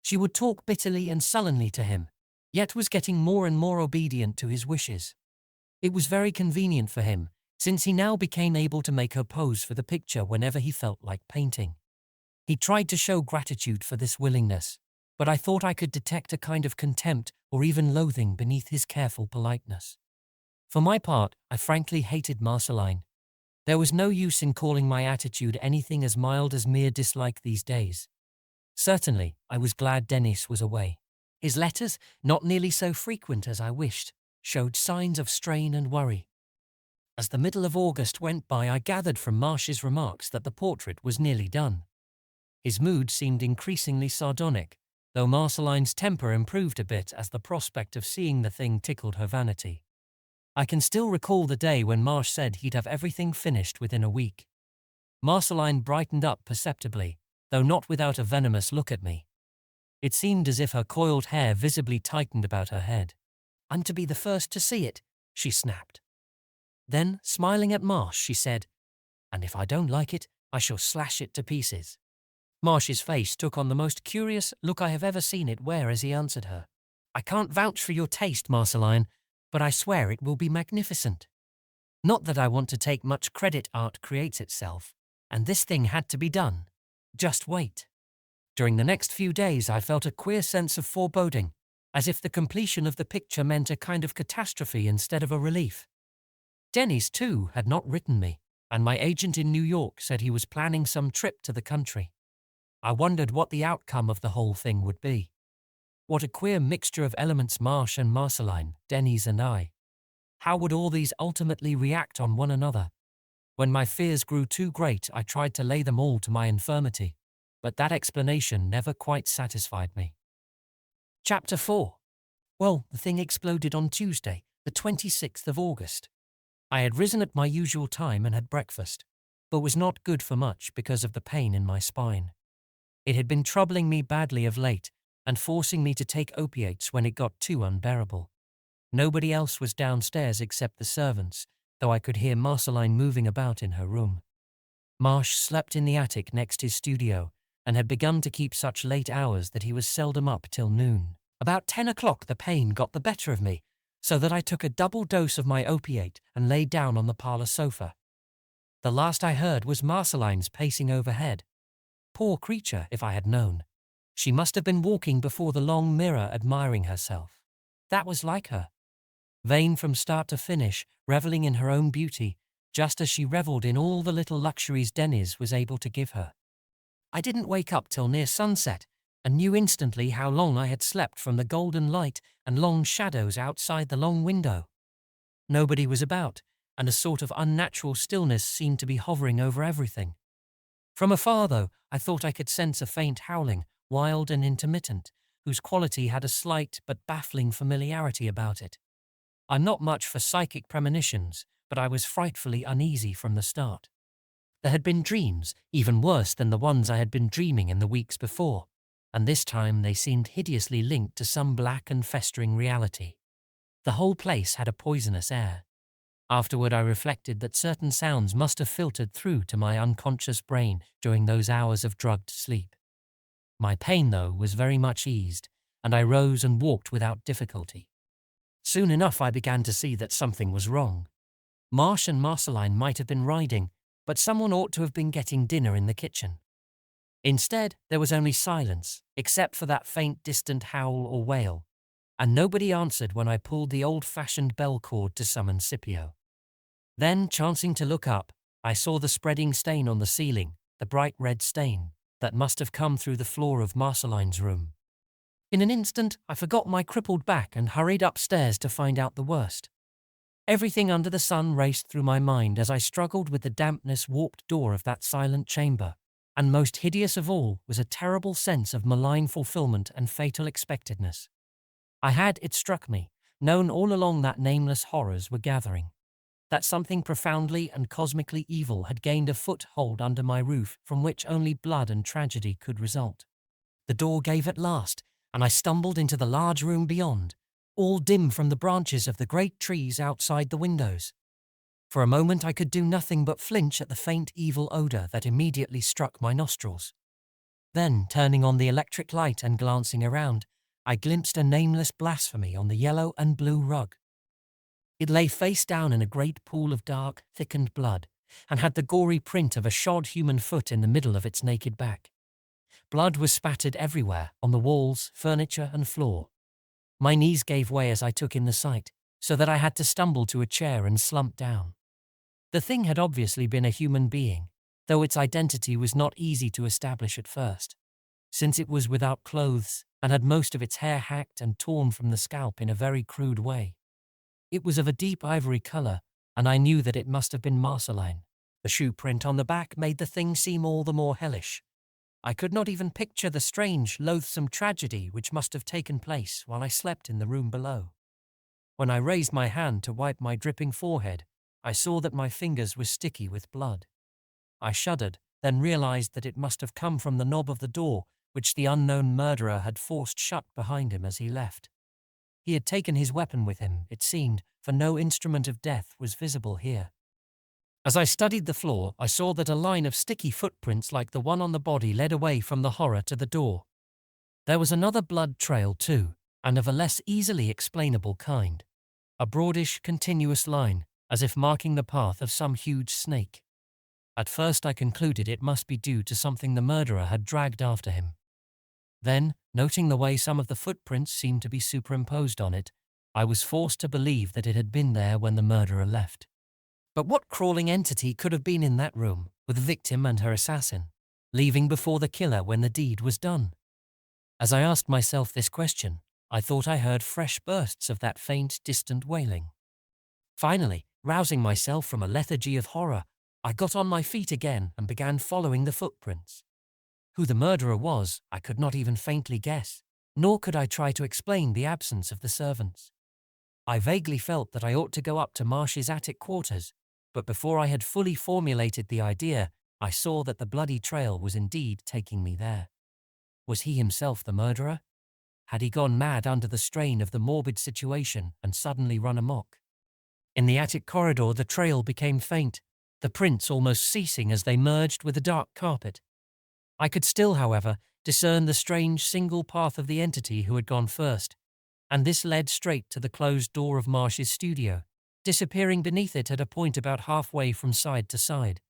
She would talk bitterly and sullenly to him, yet was getting more and more obedient to his wishes. It was very convenient for him, since he now became able to make her pose for the picture whenever he felt like painting. He tried to show gratitude for this willingness, but I thought I could detect a kind of contempt or even loathing beneath his careful politeness. For my part, I frankly hated Marceline. There was no use in calling my attitude anything as mild as mere dislike these days. Certainly, I was glad Dennis was away. His letters, not nearly so frequent as I wished, showed signs of strain and worry. As the middle of August went by, I gathered from Marsh's remarks that the portrait was nearly done. His mood seemed increasingly sardonic, though Marceline's temper improved a bit as the prospect of seeing the thing tickled her vanity. I can still recall the day when Marsh said he'd have everything finished within a week. Marceline brightened up perceptibly, though not without a venomous look at me. It seemed as if her coiled hair visibly tightened about her head. I'm to be the first to see it, she snapped. Then, smiling at Marsh, she said, and if I don't like it, I shall slash it to pieces. Marsh's face took on the most curious look I have ever seen it wear as he answered her. I can't vouch for your taste, Marceline, but I swear it will be magnificent. Not that I want to take much credit, art creates itself, and this thing had to be done. Just wait. During the next few days I felt a queer sense of foreboding, as if the completion of the picture meant a kind of catastrophe instead of a relief. Dennis, too, had not written me, and my agent in New York said he was planning some trip to the country. I wondered what the outcome of the whole thing would be. What a queer mixture of elements, Marsh and Marceline, Dennis and I. How would all these ultimately react on one another? When my fears grew too great, I tried to lay them all to my infirmity, but that explanation never quite satisfied me. Chapter 4. Well, the thing exploded on Tuesday, the 26th of August. I had risen at my usual time and had breakfast, but was not good for much because of the pain in my spine. It had been troubling me badly of late and forcing me to take opiates when it got too unbearable. Nobody else was downstairs except the servants, though I could hear Marceline moving about in her room. Marsh slept in the attic next his studio and had begun to keep such late hours that he was seldom up till noon. About 10 o'clock the pain got the better of me, so that I took a double dose of my opiate and lay down on the parlour sofa. The last I heard was Marceline's pacing overhead. Poor creature, if I had known. She must have been walking before the long mirror admiring herself. That was like her. Vain from start to finish, revelling in her own beauty, just as she revelled in all the little luxuries Dennis was able to give her. I didn't wake up till near sunset, and knew instantly how long I had slept from the golden light and long shadows outside the long window. Nobody was about, and a sort of unnatural stillness seemed to be hovering over everything. From afar, though, I thought I could sense a faint howling, wild and intermittent, whose quality had a slight but baffling familiarity about it. I'm not much for psychic premonitions, but I was frightfully uneasy from the start. There had been dreams, even worse than the ones I had been dreaming in the weeks before, and this time they seemed hideously linked to some black and festering reality. The whole place had a poisonous air. Afterward I reflected that certain sounds must have filtered through to my unconscious brain during those hours of drugged sleep. My pain, though, was very much eased, and I rose and walked without difficulty. Soon enough I began to see that something was wrong. Marsh and Marceline might have been riding, but someone ought to have been getting dinner in the kitchen. Instead, there was only silence, except for that faint distant howl or wail, and nobody answered when I pulled the old-fashioned bell cord to summon Scipio. Then, chancing to look up, I saw the spreading stain on the ceiling, the bright red stain that must have come through the floor of Marceline's room. In an instant, I forgot my crippled back and hurried upstairs to find out the worst. Everything under the sun raced through my mind as I struggled with the dampness-warped door of that silent chamber, and most hideous of all was a terrible sense of malign fulfillment and fatal expectedness. I had, it struck me, known all along that nameless horrors were gathering, that something profoundly and cosmically evil had gained a foothold under my roof from which only blood and tragedy could result. The door gave at last, and I stumbled into the large room beyond, all dim from the branches of the great trees outside the windows. For a moment I could do nothing but flinch at the faint evil odour that immediately struck my nostrils. Then, turning on the electric light and glancing around, I glimpsed a nameless blasphemy on the yellow and blue rug. It lay face down in a great pool of dark, thickened blood, and had the gory print of a shod human foot in the middle of its naked back. Blood was spattered everywhere, on the walls, furniture, and floor. My knees gave way as I took in the sight, so that I had to stumble to a chair and slump down. The thing had obviously been a human being, though its identity was not easy to establish at first, since it was without clothes and had most of its hair hacked and torn from the scalp in a very crude way. It was of a deep ivory colour, and I knew that it must have been Marceline. The shoe print on the back made the thing seem all the more hellish. I could not even picture the strange, loathsome tragedy which must have taken place while I slept in the room below. When I raised my hand to wipe my dripping forehead, I saw that my fingers were sticky with blood. I shuddered, then realized that it must have come from the knob of the door which the unknown murderer had forced shut behind him as he left. He had taken his weapon with him, it seemed, for no instrument of death was visible here. As I studied the floor, I saw that a line of sticky footprints like the one on the body led away from the horror to the door. There was another blood trail too, and of a less easily explainable kind. A broadish, continuous line, as if marking the path of some huge snake. At first I concluded it must be due to something the murderer had dragged after him. Then, noting the way some of the footprints seemed to be superimposed on it, I was forced to believe that it had been there when the murderer left. But what crawling entity could have been in that room, with the victim and her assassin, leaving before the killer when the deed was done? As I asked myself this question, I thought I heard fresh bursts of that faint, distant wailing. Finally, rousing myself from a lethargy of horror, I got on my feet again and began following the footprints. Who the murderer was, I could not even faintly guess, nor could I try to explain the absence of the servants. I vaguely felt that I ought to go up to Marsh's attic quarters, but before I had fully formulated the idea, I saw that the bloody trail was indeed taking me there. Was he himself the murderer? Had he gone mad under the strain of the morbid situation and suddenly run amok? In the attic corridor, the trail became faint, the prints almost ceasing as they merged with the dark carpet. I could still, however, discern the strange single path of the entity who had gone first, and this led straight to the closed door of Marsh's studio, disappearing beneath it at a point about halfway from side to side.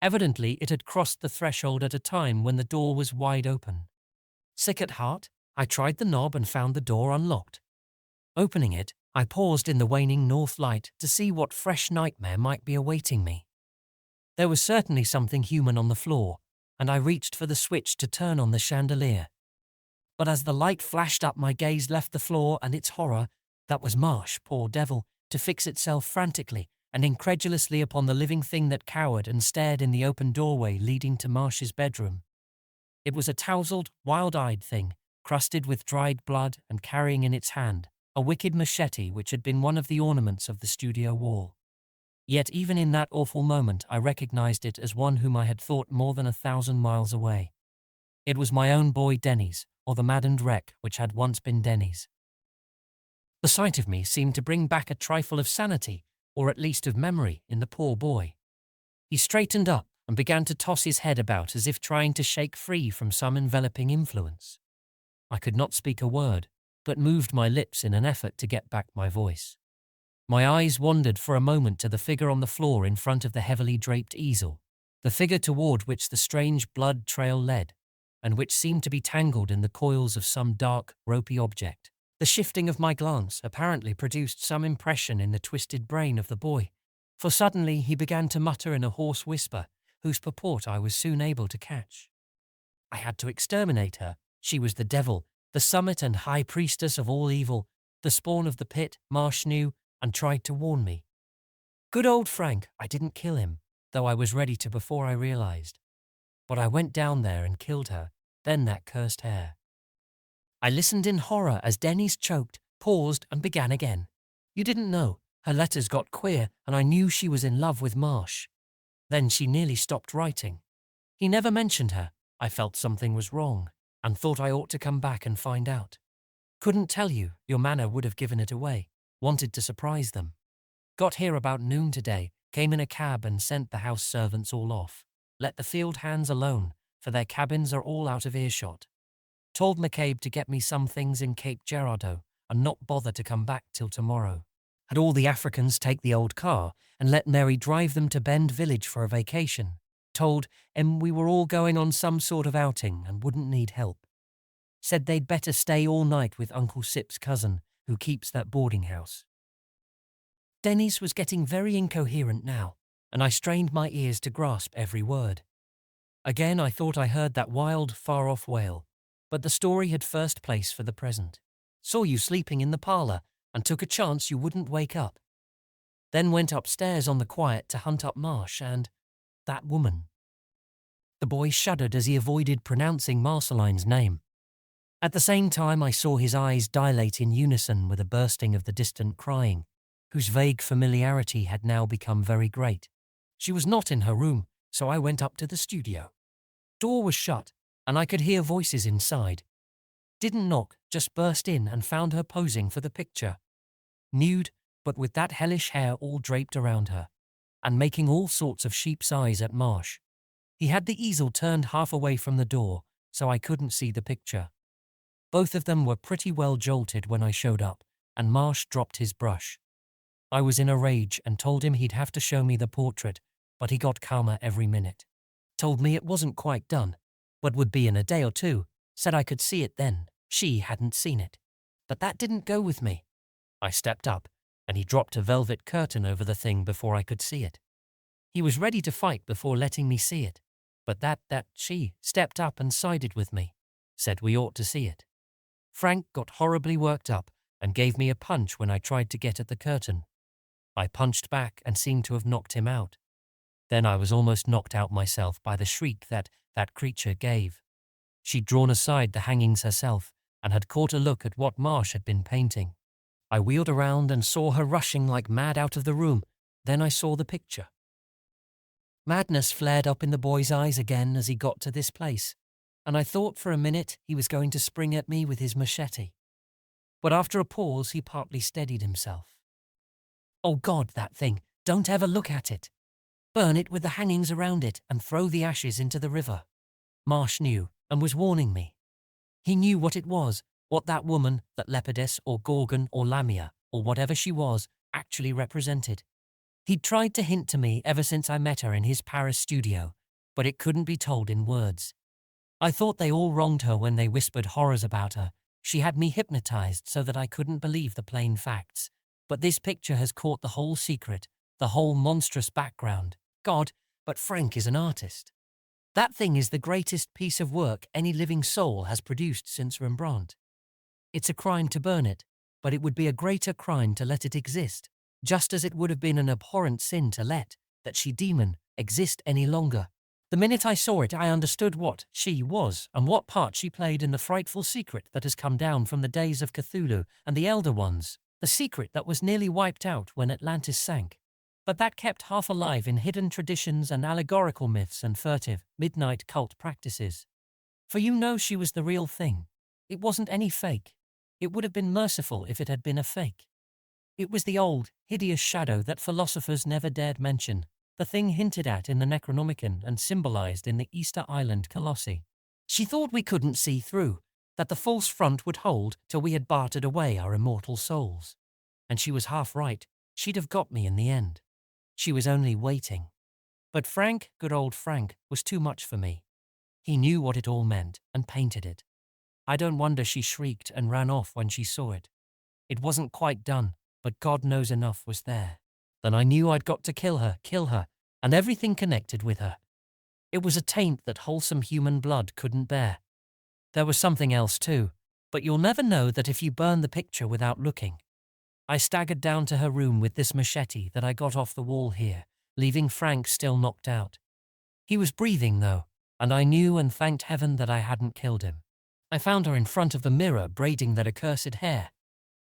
Evidently, it had crossed the threshold at a time when the door was wide open. Sick at heart, I tried the knob and found the door unlocked. Opening it, I paused in the waning north light to see what fresh nightmare might be awaiting me. There was certainly something human on the floor, and I reached for the switch to turn on the chandelier. But as the light flashed up, my gaze left the floor and its horror, that was Marsh, poor devil, to fix itself frantically and incredulously upon the living thing that cowered and stared in the open doorway leading to Marsh's bedroom. It was a tousled, wild-eyed thing, crusted with dried blood and carrying in its hand a wicked machete which had been one of the ornaments of the studio wall. Yet even in that awful moment I recognized it as one whom I had thought more than 1,000 miles away. It was my own boy Denny's, or the maddened wreck which had once been Denny's. The sight of me seemed to bring back a trifle of sanity, or at least of memory, in the poor boy. He straightened up and began to toss his head about as if trying to shake free from some enveloping influence. I could not speak a word, but moved my lips in an effort to get back my voice. My eyes wandered for a moment to the figure on the floor in front of the heavily draped easel, the figure toward which the strange blood trail led, and which seemed to be tangled in the coils of some dark, ropey object. The shifting of my glance apparently produced some impression in the twisted brain of the boy, for suddenly he began to mutter in a hoarse whisper, whose purport I was soon able to catch. I had to exterminate her. She was the devil, the summit and high priestess of all evil, the spawn of the pit, Marsh knew, and tried to warn me. Good old Frank, I didn't kill him, though I was ready to before I realized. But I went down there and killed her, then that cursed hare. I listened in horror as Denny's choked, paused, and began again. You didn't know. Her letters got queer, and I knew she was in love with Marsh. Then she nearly stopped writing. He never mentioned her. I felt something was wrong, and thought I ought to come back and find out. Couldn't tell you, your manner would have given it away. Wanted to surprise them. Got here about noon today, came in a cab and sent the house servants all off. Let the field hands alone, for their cabins are all out of earshot. Told McCabe to get me some things in Cape Girardeau and not bother to come back till tomorrow. Had all the Africans take the old car and let Mary drive them to Bend Village for a vacation. Told we were all going on some sort of outing and wouldn't need help. Said they'd better stay all night with Uncle Sip's cousin, who keeps that boarding house. Denny's was getting very incoherent now, and I strained my ears to grasp every word. Again I thought I heard that wild, far-off wail, but the story had first place for the present. Saw you sleeping in the parlour, and took a chance you wouldn't wake up. Then went upstairs on the quiet to hunt up Marsh and that woman. The boy shuddered as he avoided pronouncing Marceline's name. At the same time I saw his eyes dilate in unison with a bursting of the distant crying, whose vague familiarity had now become very great. She was not in her room, so I went up to the studio. Door was shut, and I could hear voices inside. Didn't knock, just burst in and found her posing for the picture. Nude, but with that hellish hair all draped around her, and making all sorts of sheep's eyes at Marsh. He had the easel turned half away from the door, so I couldn't see the picture. Both of them were pretty well jolted when I showed up, and Marsh dropped his brush. I was in a rage and told him he'd have to show me the portrait, but he got calmer every minute. Told me it wasn't quite done, but would be in a day or two, said I could see it then. She hadn't seen it. But that didn't go with me. I stepped up, and he dropped a velvet curtain over the thing before I could see it. He was ready to fight before letting me see it, but she stepped up and sided with me, said we ought to see it. Frank got horribly worked up and gave me a punch when I tried to get at the curtain. I punched back and seemed to have knocked him out. Then I was almost knocked out myself by the shriek that creature gave. She'd drawn aside the hangings herself and had caught a look at what Marsh had been painting. I wheeled around and saw her rushing like mad out of the room. Then I saw the picture. Madness flared up in the boy's eyes again as he got to this place, and I thought for a minute he was going to spring at me with his machete. But after a pause, he partly steadied himself. "Oh God, that thing, don't ever look at it. Burn it with the hangings around it and throw the ashes into the river." Marsh knew and was warning me. He knew what it was, what that woman, that leopardess or gorgon or lamia, or whatever she was, actually represented. He'd tried to hint to me ever since I met her in his Paris studio, but it couldn't be told in words. I thought they all wronged her when they whispered horrors about her. She had me hypnotized so that I couldn't believe the plain facts. But this picture has caught the whole secret, the whole monstrous background. God, but Frank is an artist. That thing is the greatest piece of work any living soul has produced since Rembrandt. It's a crime to burn it, but it would be a greater crime to let it exist, just as it would have been an abhorrent sin to let that she-demon exist any longer. The minute I saw it, I understood what she was and what part she played in the frightful secret that has come down from the days of Cthulhu and the Elder Ones, the secret that was nearly wiped out when Atlantis sank, but that kept half alive in hidden traditions and allegorical myths and furtive, midnight cult practices. For you know she was the real thing. It wasn't any fake. It would have been merciful if it had been a fake. It was the old, hideous shadow that philosophers never dared mention, the thing hinted at in the Necronomicon and symbolized in the Easter Island Colossi. She thought we couldn't see through, that the false front would hold till we had bartered away our immortal souls. And she was half right. She'd have got me in the end. She was only waiting. But Frank, good old Frank, was too much for me. He knew what it all meant and painted it. I don't wonder she shrieked and ran off when she saw it. It wasn't quite done, but God knows enough was there. Then I knew I'd got to kill her, and everything connected with her. It was a taint that wholesome human blood couldn't bear. There was something else too, but you'll never know that if you burn the picture without looking. I staggered down to her room with this machete that I got off the wall here, leaving Frank still knocked out. He was breathing though, and I knew and thanked heaven that I hadn't killed him. I found her in front of the mirror braiding that accursed hair.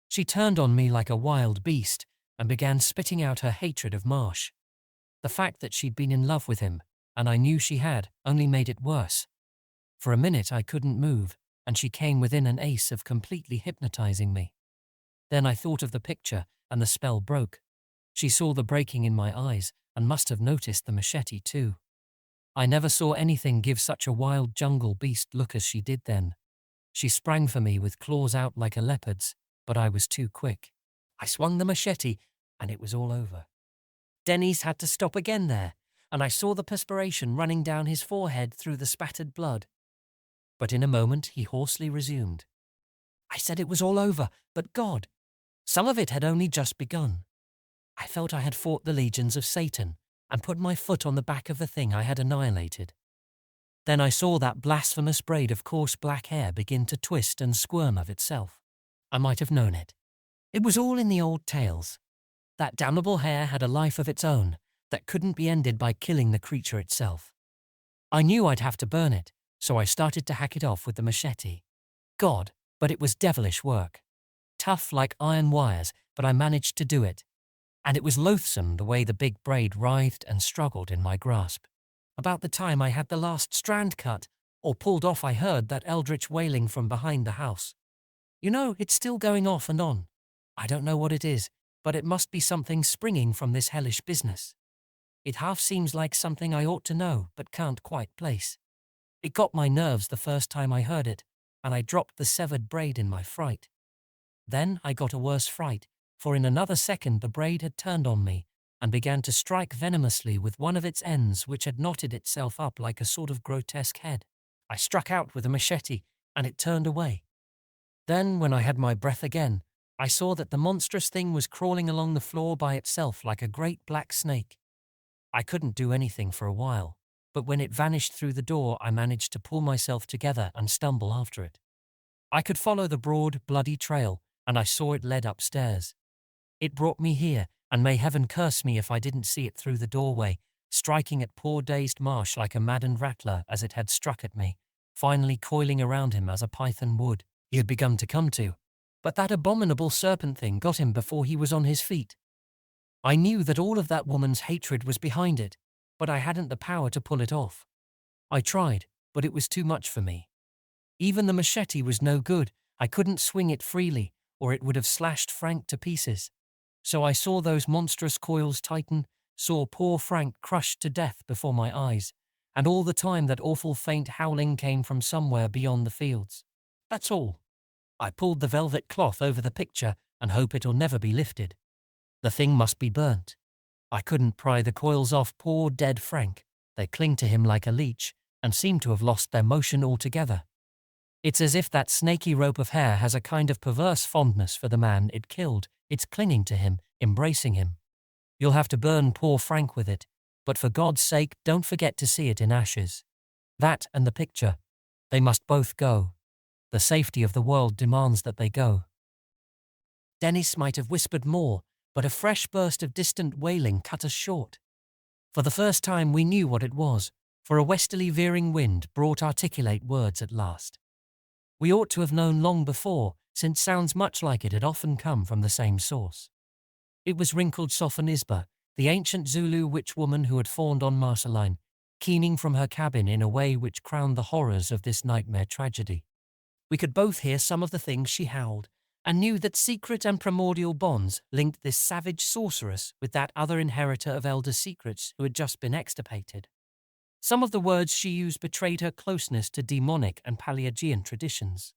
She turned on me like a wild beast and began spitting out her hatred of Marsh. The fact that she'd been in love with him, and I knew she had, only made it worse. For a minute I couldn't move, and she came within an ace of completely hypnotizing me. Then I thought of the picture, and the spell broke. She saw the breaking in my eyes, and must have noticed the machete too. I never saw anything give such a wild jungle beast look as she did then. She sprang for me with claws out like a leopard's, but I was too quick. I swung the machete, and it was all over. Denny's had to stop again there, and I saw the perspiration running down his forehead through the spattered blood. But in a moment he hoarsely resumed. I said it was all over, but God, some of it had only just begun. I felt I had fought the legions of Satan and put my foot on the back of the thing I had annihilated. Then I saw that blasphemous braid of coarse black hair begin to twist and squirm of itself. I might have known it. It was all in the old tales. That damnable hair had a life of its own that couldn't be ended by killing the creature itself. I knew I'd have to burn it, so I started to hack it off with the machete. God, but it was devilish work. Tough like iron wires, but I managed to do it. And it was loathsome the way the big braid writhed and struggled in my grasp. About the time I had the last strand cut, or pulled off, I heard that eldritch wailing from behind the house. You know, it's still going off and on. I don't know what it is, but it must be something springing from this hellish business. It half seems like something I ought to know, but can't quite place. It got my nerves the first time I heard it, and I dropped the severed braid in my fright. Then I got a worse fright, for in another second the braid had turned on me and began to strike venomously with one of its ends, which had knotted itself up like a sort of grotesque head. I struck out with a machete, and it turned away. Then, when I had my breath again, I saw that the monstrous thing was crawling along the floor by itself like a great black snake. I couldn't do anything for a while, but when it vanished through the door, I managed to pull myself together and stumble after it. I could follow the broad, bloody trail, and I saw it led upstairs. It brought me here, and may heaven curse me if I didn't see it through the doorway, striking at poor dazed Marsh like a maddened rattler as it had struck at me, finally coiling around him as a python would. He had begun to come to, but that abominable serpent thing got him before he was on his feet. I knew that all of that woman's hatred was behind it, but I hadn't the power to pull it off. I tried, but it was too much for me. Even the machete was no good. I couldn't swing it freely, or it would have slashed Frank to pieces. So I saw those monstrous coils tighten, saw poor Frank crushed to death before my eyes, and all the time that awful faint howling came from somewhere beyond the fields. That's all. I pulled the velvet cloth over the picture and hope it'll never be lifted. The thing must be burnt. I couldn't pry the coils off poor dead Frank. They cling to him like a leech and seem to have lost their motion altogether. It's as if that snaky rope of hair has a kind of perverse fondness for the man it killed. It's clinging to him, embracing him. You'll have to burn poor Frank with it, but for God's sake, don't forget to see it in ashes. That and the picture. They must both go. The safety of the world demands that they go. Dennis might have whispered more, but a fresh burst of distant wailing cut us short. For the first time we knew what it was, for a westerly veering wind brought articulate words at last. We ought to have known long before, since sounds much like it had often come from the same source. It was wrinkled Sophonisba, the ancient Zulu witch woman who had fawned on Marceline, keening from her cabin in a way which crowned the horrors of this nightmare tragedy. We could both hear some of the things she howled, and knew that secret and primordial bonds linked this savage sorceress with that other inheritor of elder secrets who had just been extirpated. Some of the words she used betrayed her closeness to demonic and Paleogean traditions.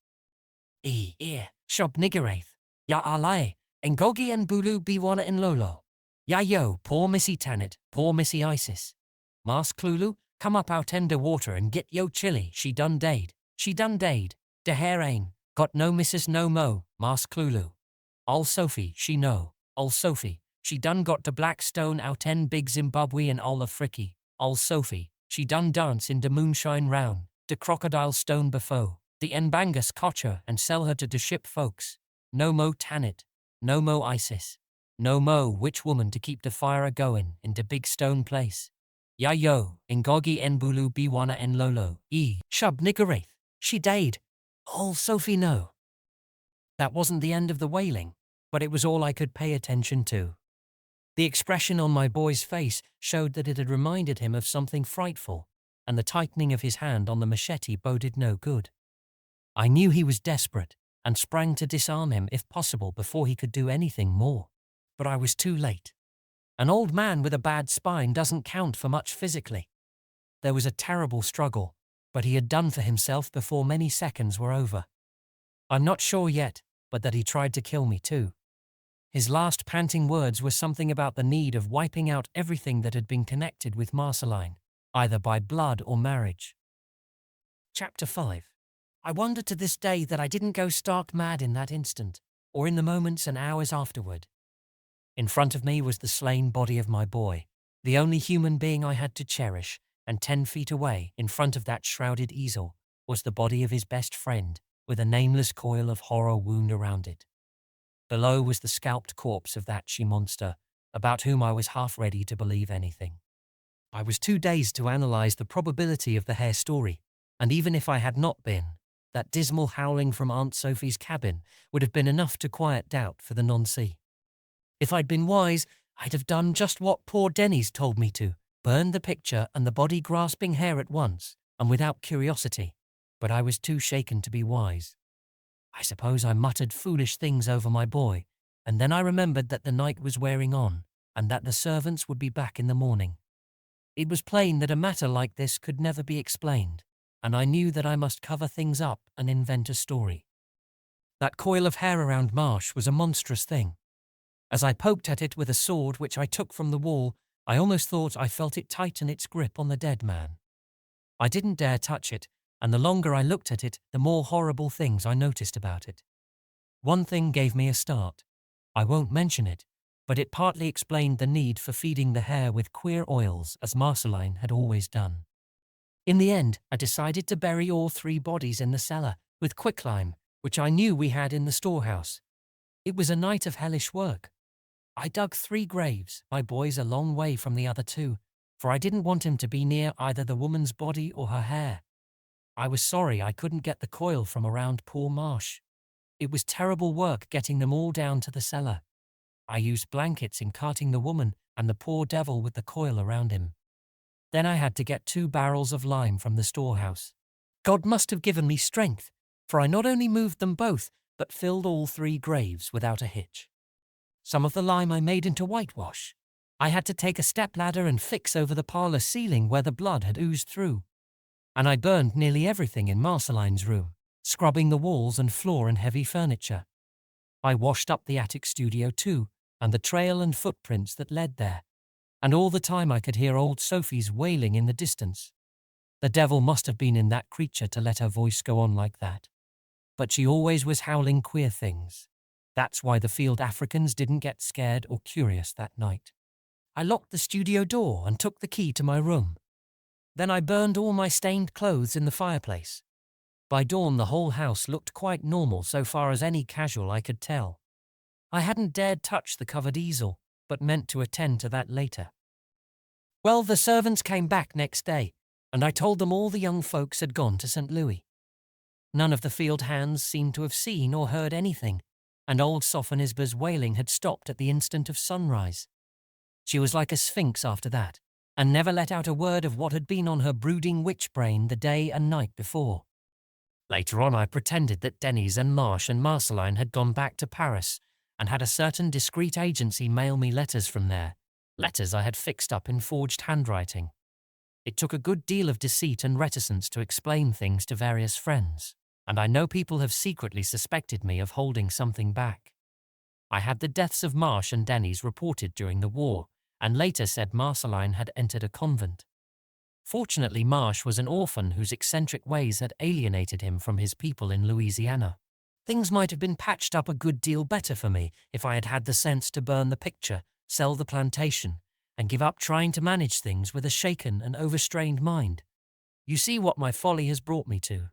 Shob nigerath, ya alai, engogi en bulu biwana en lolo. Ya yo, poor Missy Tanit, poor Missy Isis. Mas Clulu, come up out tender water and get yo chili, she done dade. De hair ain, got no missus no mo, Mas Clulu. Ol Sophie, she know, Ol Sophie, she done got de black stone out en big Zimbabwe and all of Fricky. Ol Sophie, she done dance in de moonshine round, de crocodile stone before, de Nbangus cotch her and sell her to de ship folks. No mo Tanit, no mo Isis, no mo witch woman to keep de fire a goin' in de big stone place. Ya yo, Ngogi Nbulu Biwana en Lolo, Shub Niggerath, she dade. Ol Sophie no. That wasn't the end of the wailing, but it was all I could pay attention to. The expression on my boy's face showed that it had reminded him of something frightful, and the tightening of his hand on the machete boded no good. I knew he was desperate, and sprang to disarm him if possible before he could do anything more. But I was too late. An old man with a bad spine doesn't count for much physically. There was a terrible struggle, but he had done for himself before many seconds were over. I'm not sure yet, but that he tried to kill me too. His last panting words were something about the need of wiping out everything that had been connected with Marceline, either by blood or marriage. Chapter 5. I wonder to this day that I didn't go stark mad in that instant, or in the moments and hours afterward. In front of me was the slain body of my boy, the only human being I had to cherish, and 10 feet away, in front of that shrouded easel, was the body of his best friend, with a nameless coil of horror wound around it. Below was the scalped corpse of that she-monster, about whom I was half ready to believe anything. I was too dazed to analyze the probability of the hair story, and even if I had not been, that dismal howling from Aunt Sophie's cabin would have been enough to quiet doubt for the nonce. If I'd been wise, I'd have done just what poor Denny's told me to, burned the picture and the body-grasping hair at once, and without curiosity, but I was too shaken to be wise. I suppose I muttered foolish things over my boy, and then I remembered that the night was wearing on, and that the servants would be back in the morning. It was plain that a matter like this could never be explained, and I knew that I must cover things up and invent a story. That coil of hair around Marsh was a monstrous thing. As I poked at it with a sword which I took from the wall, I almost thought I felt it tighten its grip on the dead man. I didn't dare touch it, and the longer I looked at it, the more horrible things I noticed about it. One thing gave me a start. I won't mention it, but it partly explained the need for feeding the hair with queer oils, as Marceline had always done. In the end, I decided to bury all 3 bodies in the cellar, with quicklime, which I knew we had in the storehouse. It was a night of hellish work. I dug 3 graves, my boy's a long way from the other 2, for I didn't want him to be near either the woman's body or her hair. I was sorry I couldn't get the coil from around poor Marsh. It was terrible work getting them all down to the cellar. I used blankets in carting the woman and the poor devil with the coil around him. Then I had to get 2 barrels of lime from the storehouse. God must have given me strength, for I not only moved them both, but filled all 3 graves without a hitch. Some of the lime I made into whitewash. I had to take a stepladder and fix over the parlor ceiling where the blood had oozed through. And I burned nearly everything in Marceline's room, scrubbing the walls and floor and heavy furniture. I washed up the attic studio too, and the trail and footprints that led there. And all the time I could hear old Sophie's wailing in the distance. The devil must have been in that creature to let her voice go on like that. But she always was howling queer things. That's why the field Africans didn't get scared or curious that night. I locked the studio door and took the key to my room. Then I burned all my stained clothes in the fireplace. By dawn the whole house looked quite normal so far as any casual I could tell. I hadn't dared touch the covered easel, but meant to attend to that later. Well, the servants came back next day, and I told them all the young folks had gone to St. Louis. None of the field hands seemed to have seen or heard anything, and old Sophonisba's wailing had stopped at the instant of sunrise. She was like a sphinx after that, and never let out a word of what had been on her brooding witch brain the day and night before. Later on I pretended that Denny's and Marsh and Marceline had gone back to Paris and had a certain discreet agency mail me letters from there, letters I had fixed up in forged handwriting. It took a good deal of deceit and reticence to explain things to various friends, and I know people have secretly suspected me of holding something back. I had the deaths of Marsh and Denny's reported during the war, and later said Marceline had entered a convent. Fortunately, Marsh was an orphan whose eccentric ways had alienated him from his people in Louisiana. Things might have been patched up a good deal better for me if I had had the sense to burn the picture, sell the plantation, and give up trying to manage things with a shaken and overstrained mind. You see what my folly has brought me to.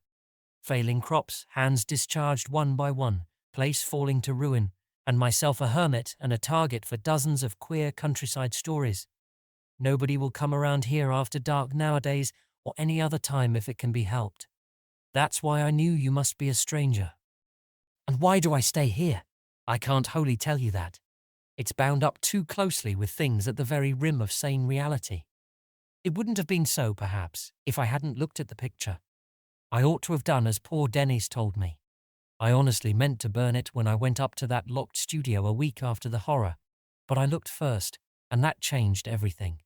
Failing crops, hands discharged one by one, place falling to ruin, and myself a hermit and a target for dozens of queer countryside stories. Nobody will come around here after dark nowadays or any other time if it can be helped. That's why I knew you must be a stranger. And why do I stay here? I can't wholly tell you that. It's bound up too closely with things at the very rim of sane reality. It wouldn't have been so, perhaps, if I hadn't looked at the picture. I ought to have done as poor Dennis told me. I honestly meant to burn it when I went up to that locked studio a week after the horror, but I looked first, and that changed everything.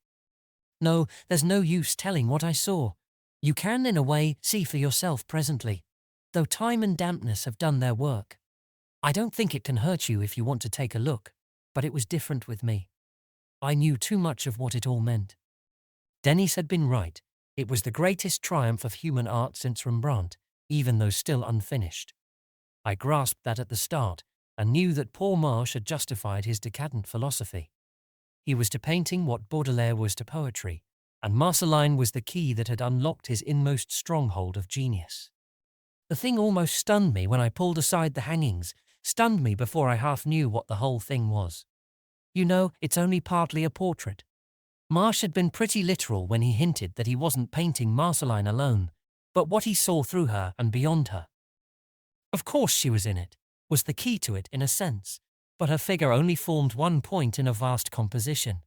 No, there's no use telling what I saw. You can, in a way, see for yourself presently, though time and dampness have done their work. I don't think it can hurt you if you want to take a look, but it was different with me. I knew too much of what it all meant. Dennis had been right. It was the greatest triumph of human art since Rembrandt, even though still unfinished. I grasped that at the start, and knew that poor Marsh had justified his decadent philosophy. He was to painting what Baudelaire was to poetry, and Marceline was the key that had unlocked his inmost stronghold of genius. The thing almost stunned me when I pulled aside the hangings, stunned me before I half knew what the whole thing was. You know, it's only partly a portrait. Marsh had been pretty literal when he hinted that he wasn't painting Marceline alone, but what he saw through her and beyond her. Of course she was in it, was the key to it in a sense, but her figure only formed one point in a vast composition.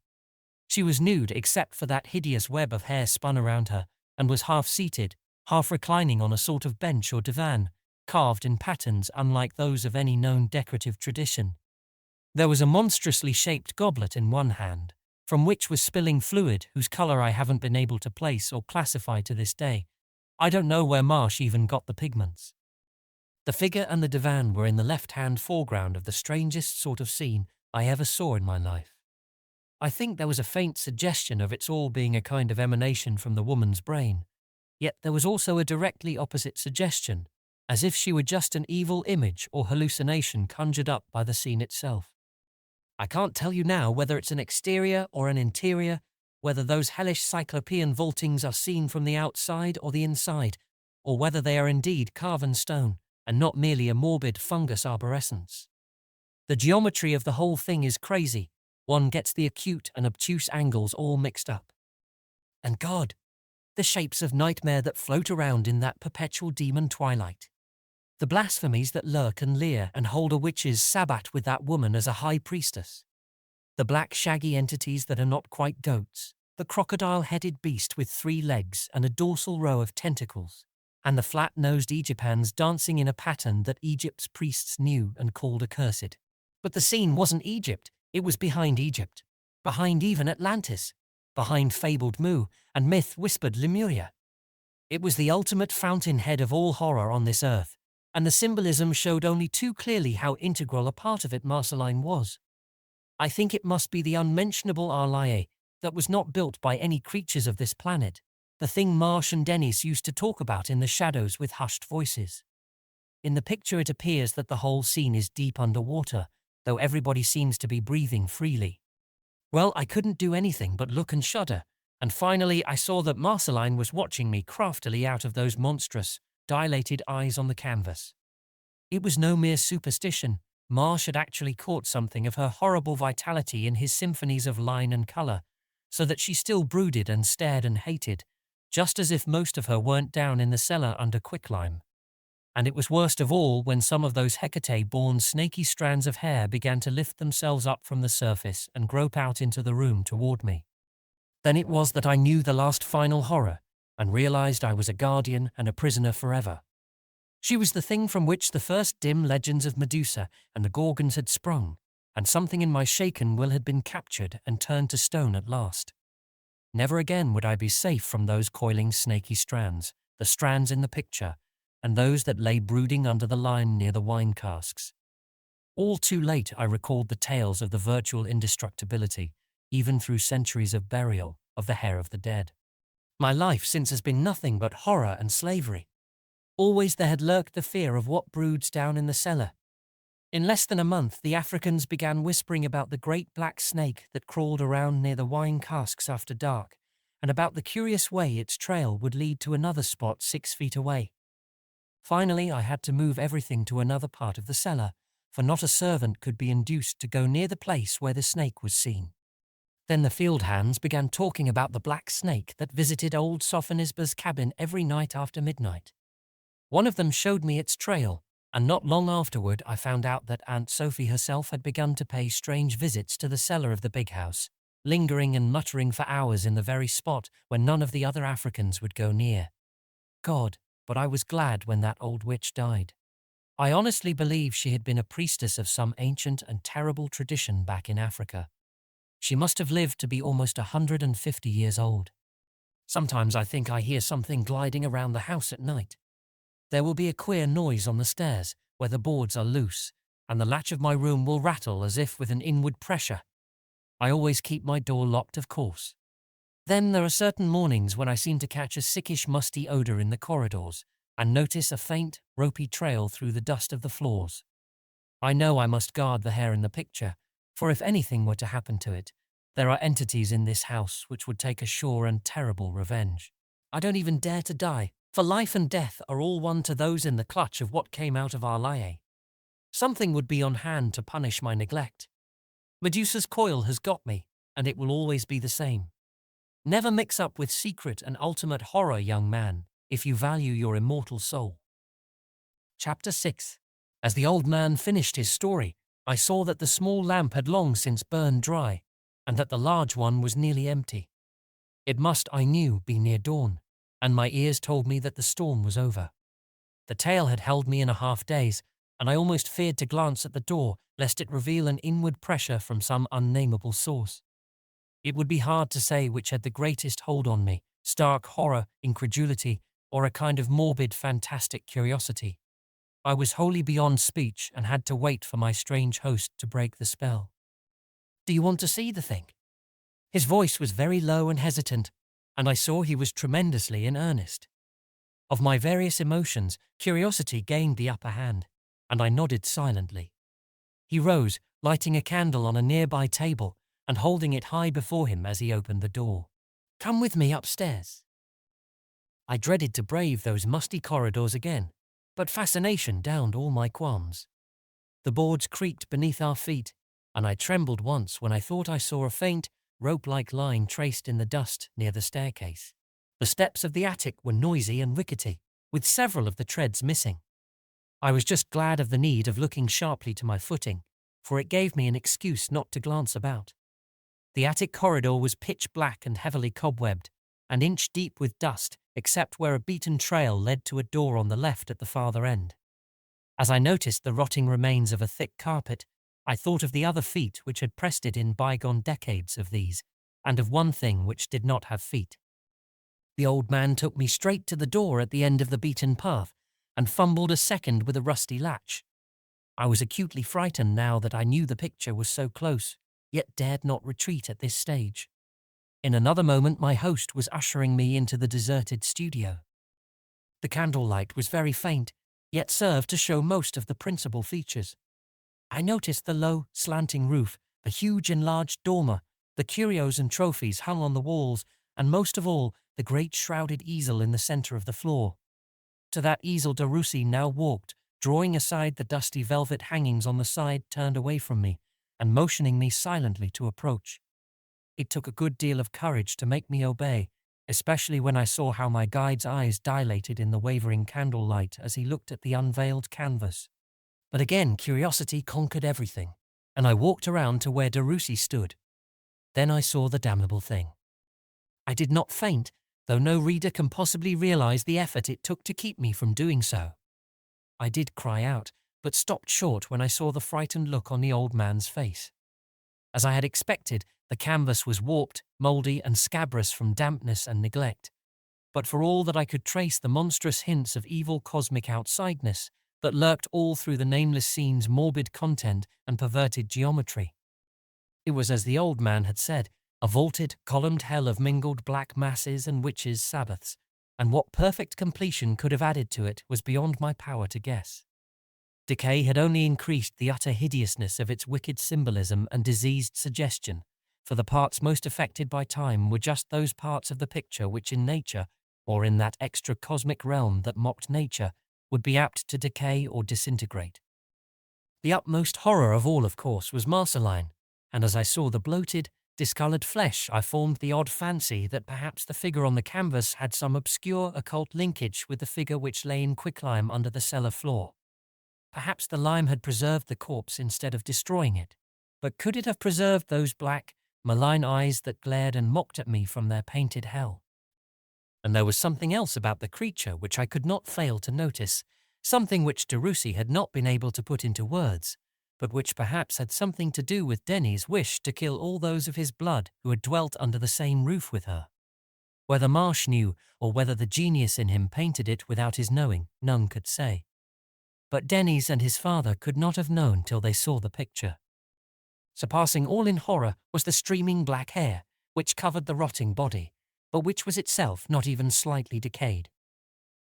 She was nude except for that hideous web of hair spun around her, and was half-seated, half reclining on a sort of bench or divan, carved in patterns unlike those of any known decorative tradition. There was a monstrously shaped goblet in one hand, from which was spilling fluid whose colour I haven't been able to place or classify to this day. I don't know where Marsh even got the pigments. The figure and the divan were in the left-hand foreground of the strangest sort of scene I ever saw in my life. I think there was a faint suggestion of its all being a kind of emanation from the woman's brain, yet there was also a directly opposite suggestion, as if she were just an evil image or hallucination conjured up by the scene itself. I can't tell you now whether it's an exterior or an interior, whether those hellish cyclopean vaultings are seen from the outside or the inside, or whether they are indeed carven stone and not merely a morbid fungus arborescence. The geometry of the whole thing is crazy. One gets the acute and obtuse angles all mixed up. And God, the shapes of nightmare that float around in that perpetual demon twilight. The blasphemies that lurk and leer and hold a witch's sabbat with that woman as a high priestess. The black shaggy entities that are not quite goats. The crocodile-headed beast with 3 legs and a dorsal row of tentacles. And the flat-nosed Egyptians dancing in a pattern that Egypt's priests knew and called accursed. But the scene wasn't Egypt, it was behind Egypt. Behind even Atlantis. Behind fabled Mu and myth-whispered Lemuria. It was the ultimate fountainhead of all horror on this earth, and the symbolism showed only too clearly how integral a part of it Marceline was. I think it must be the unmentionable Arlaye that was not built by any creatures of this planet, the thing Marsh and Dennis used to talk about in the shadows with hushed voices. In the picture it appears that the whole scene is deep underwater, though everybody seems to be breathing freely. Well, I couldn't do anything but look and shudder, and finally I saw that Marceline was watching me craftily out of those monstrous, dilated eyes on the canvas. It was no mere superstition. Marsh had actually caught something of her horrible vitality in his symphonies of line and colour, so that she still brooded and stared and hated, just as if most of her weren't down in the cellar under quicklime. And it was worst of all when some of those Hecate-born snaky strands of hair began to lift themselves up from the surface and grope out into the room toward me. Then it was that I knew the last final horror, and realized I was a guardian and a prisoner forever. She was the thing from which the first dim legends of Medusa and the Gorgons had sprung, and something in my shaken will had been captured and turned to stone at last. Never again would I be safe from those coiling snaky strands, the strands in the picture, and those that lay brooding under the lime near the wine casks. All too late I recalled the tales of the virtual indestructibility, even through centuries of burial, of the hair of the dead. My life since has been nothing but horror and slavery. Always there had lurked the fear of what broods down in the cellar. In less than a month, the Africans began whispering about the great black snake that crawled around near the wine casks after dark, and about the curious way its trail would lead to another spot 6 feet away. Finally, I had to move everything to another part of the cellar, for not a servant could be induced to go near the place where the snake was seen. Then the field hands began talking about the black snake that visited old Sophonisba's cabin every night after midnight. One of them showed me its trail, and not long afterward I found out that Aunt Sophie herself had begun to pay strange visits to the cellar of the big house, lingering and muttering for hours in the very spot where none of the other Africans would go near. God, but I was glad when that old witch died. I honestly believe she had been a priestess of some ancient and terrible tradition back in Africa. She must have lived to be almost 150 years old. Sometimes I think I hear something gliding around the house at night. There will be a queer noise on the stairs, where the boards are loose, and the latch of my room will rattle as if with an inward pressure. I always keep my door locked, of course. Then there are certain mornings when I seem to catch a sickish musty odour in the corridors, and notice a faint, ropey trail through the dust of the floors. I know I must guard the hair in the picture, for if anything were to happen to it, there are entities in this house which would take a sure and terrible revenge. I don't even dare to die, for life and death are all one to those in the clutch of what came out of Arlaye. Something would be on hand to punish my neglect. Medusa's coil has got me, and it will always be the same. Never mix up with secret and ultimate horror, young man, if you value your immortal soul. Chapter 6. As the old man finished his story, I saw that the small lamp had long since burned dry, and that the large one was nearly empty. It must, I knew, be near dawn. and my ears told me that the storm was over. The tale had held me in a half-daze, and I almost feared to glance at the door lest it reveal an inward pressure from some unnameable source. It would be hard to say which had the greatest hold on me, stark horror, incredulity, or a kind of morbid, fantastic curiosity. I was wholly beyond speech and had to wait for my strange host to break the spell. "Do you want to see the thing?" His voice was very low and hesitant, and I saw he was tremendously in earnest. Of my various emotions, curiosity gained the upper hand, and I nodded silently. He rose, lighting a candle on a nearby table and holding it high before him as he opened the door. "Come with me upstairs." I dreaded to brave those musty corridors again, but fascination downed all my qualms. The boards creaked beneath our feet, and I trembled once when I thought I saw a faint, rope-like line traced in the dust near the staircase. The steps of the attic were noisy and rickety, with several of the treads missing. I was just glad of the need of looking sharply to my footing, for it gave me an excuse not to glance about. The attic corridor was pitch black and heavily cobwebbed, and inch-deep with dust, except where a beaten trail led to a door on the left at the farther end. As I noticed the rotting remains of a thick carpet, I thought of the other feet which had pressed it in bygone decades of these, and of one thing which did not have feet. The old man took me straight to the door at the end of the beaten path, and fumbled a second with a rusty latch. I was acutely frightened now that I knew the picture was so close, yet dared not retreat at this stage. In another moment my host was ushering me into the deserted studio. The candlelight was very faint, yet served to show most of the principal features. I noticed the low, slanting roof, the huge enlarged dormer, the curios and trophies hung on the walls, and most of all, the great shrouded easel in the center of the floor. To that easel Derusi now walked, drawing aside the dusty velvet hangings on the side turned away from me, and motioning me silently to approach. It took a good deal of courage to make me obey, especially when I saw how my guide's eyes dilated in the wavering candlelight as he looked at the unveiled canvas. But again curiosity conquered everything, and I walked around to where Derusi stood. Then I saw the damnable thing. I did not faint, though no reader can possibly realize the effort it took to keep me from doing so. I did cry out, but stopped short when I saw the frightened look on the old man's face. As I had expected, the canvas was warped, mouldy, and scabrous from dampness and neglect. But for all that I could trace the monstrous hints of evil cosmic outsideness that lurked all through the nameless scene's morbid content and perverted geometry. It was as the old man had said, a vaulted, columned hell of mingled black masses and witches' sabbaths, and what perfect completion could have added to it was beyond my power to guess. Decay had only increased the utter hideousness of its wicked symbolism and diseased suggestion, for the parts most affected by time were just those parts of the picture which in nature, or in that extra-cosmic realm that mocked nature, would be apt to decay or disintegrate. The utmost horror of all, of course, was Marceline, and as I saw the bloated, discoloured flesh, I formed the odd fancy that perhaps the figure on the canvas had some obscure occult linkage with the figure which lay in quicklime under the cellar floor. Perhaps the lime had preserved the corpse instead of destroying it, but could it have preserved those black, malign eyes that glared and mocked at me from their painted hell? And there was something else about the creature which I could not fail to notice, something which Derusi had not been able to put into words, but which perhaps had something to do with Denny's wish to kill all those of his blood who had dwelt under the same roof with her. Whether Marsh knew, or whether the genius in him painted it without his knowing, none could say. But Denny's and his father could not have known till they saw the picture. Surpassing all in horror was the streaming black hair, which covered the rotting body, but which was itself not even slightly decayed.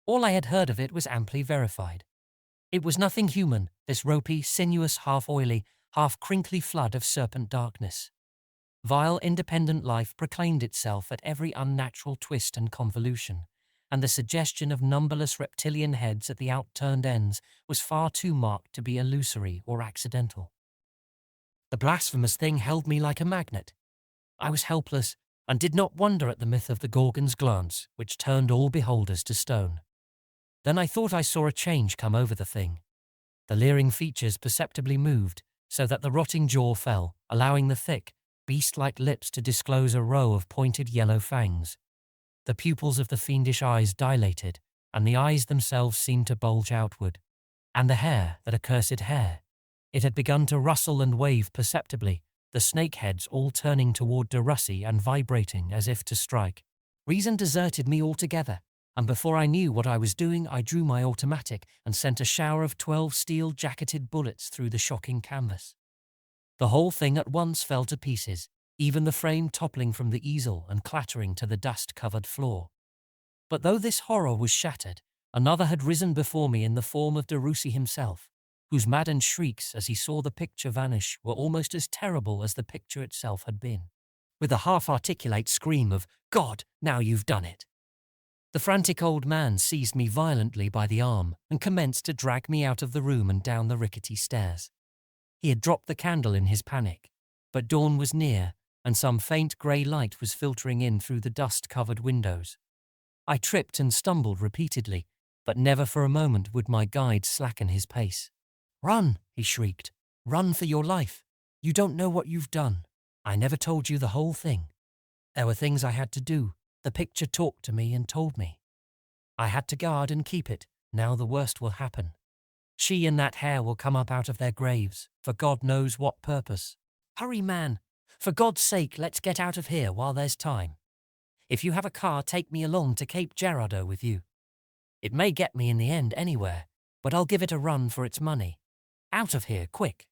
All I had heard of it was amply verified. It was nothing human, this ropey, sinuous, half-oily, half-crinkly flood of serpent darkness. Vile, independent life proclaimed itself at every unnatural twist and convolution, and the suggestion of numberless reptilian heads at the outturned ends was far too marked to be illusory or accidental. The blasphemous thing held me like a magnet. I was helpless, and did not wonder at the myth of the Gorgon's glance, which turned all beholders to stone. Then I thought I saw a change come over the thing. The leering features perceptibly moved, so that the rotting jaw fell, allowing the thick, beast-like lips to disclose a row of pointed yellow fangs. The pupils of the fiendish eyes dilated, and the eyes themselves seemed to bulge outward. And the hair, that accursed hair. It had begun to rustle and wave perceptibly, the snake heads all turning toward Derussi and vibrating as if to strike. Reason deserted me altogether, and before I knew what I was doing, I drew my automatic and sent a shower of 12 steel-jacketed bullets through the shocking canvas. The whole thing at once fell to pieces, even the frame toppling from the easel and clattering to the dust-covered floor. But though this horror was shattered, another had risen before me in the form of Derussi himself, whose maddened shrieks as he saw the picture vanish were almost as terrible as the picture itself had been. With a half-articulate scream of, "God, now you've done it!" the frantic old man seized me violently by the arm and commenced to drag me out of the room and down the rickety stairs. He had dropped the candle in his panic, but dawn was near, and some faint grey light was filtering in through the dust-covered windows. I tripped and stumbled repeatedly, but never for a moment would my guide slacken his pace. "Run!" he shrieked. "Run for your life! You don't know what you've done. I never told you the whole thing. There were things I had to do. The picture talked to me and told me. I had to guard and keep it. Now the worst will happen. She and that hair will come up out of their graves, for God knows what purpose. Hurry, man! For God's sake, let's get out of here while there's time. If you have a car, take me along to Cape Girardeau with you. It may get me in the end anywhere, but I'll give it a run for its money. Out of here, quick!"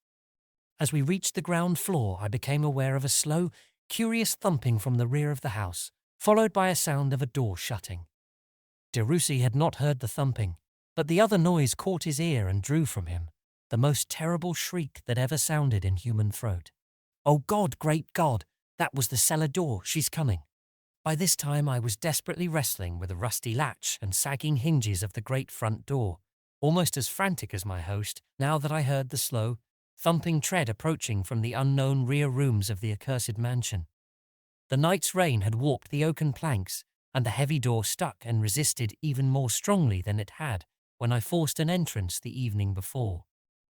As we reached the ground floor, I became aware of a slow, curious thumping from the rear of the house, followed by a sound of a door shutting. Derussi had not heard the thumping, but the other noise caught his ear and drew from him the most terrible shriek that ever sounded in human throat. "Oh God, great God! That was the cellar door. She's coming." By this time I was desperately wrestling with the rusty latch and sagging hinges of the great front door, almost as frantic as my host, now that I heard the slow, thumping tread approaching from the unknown rear rooms of the accursed mansion. The night's rain had warped the oaken planks, and the heavy door stuck and resisted even more strongly than it had when I forced an entrance the evening before.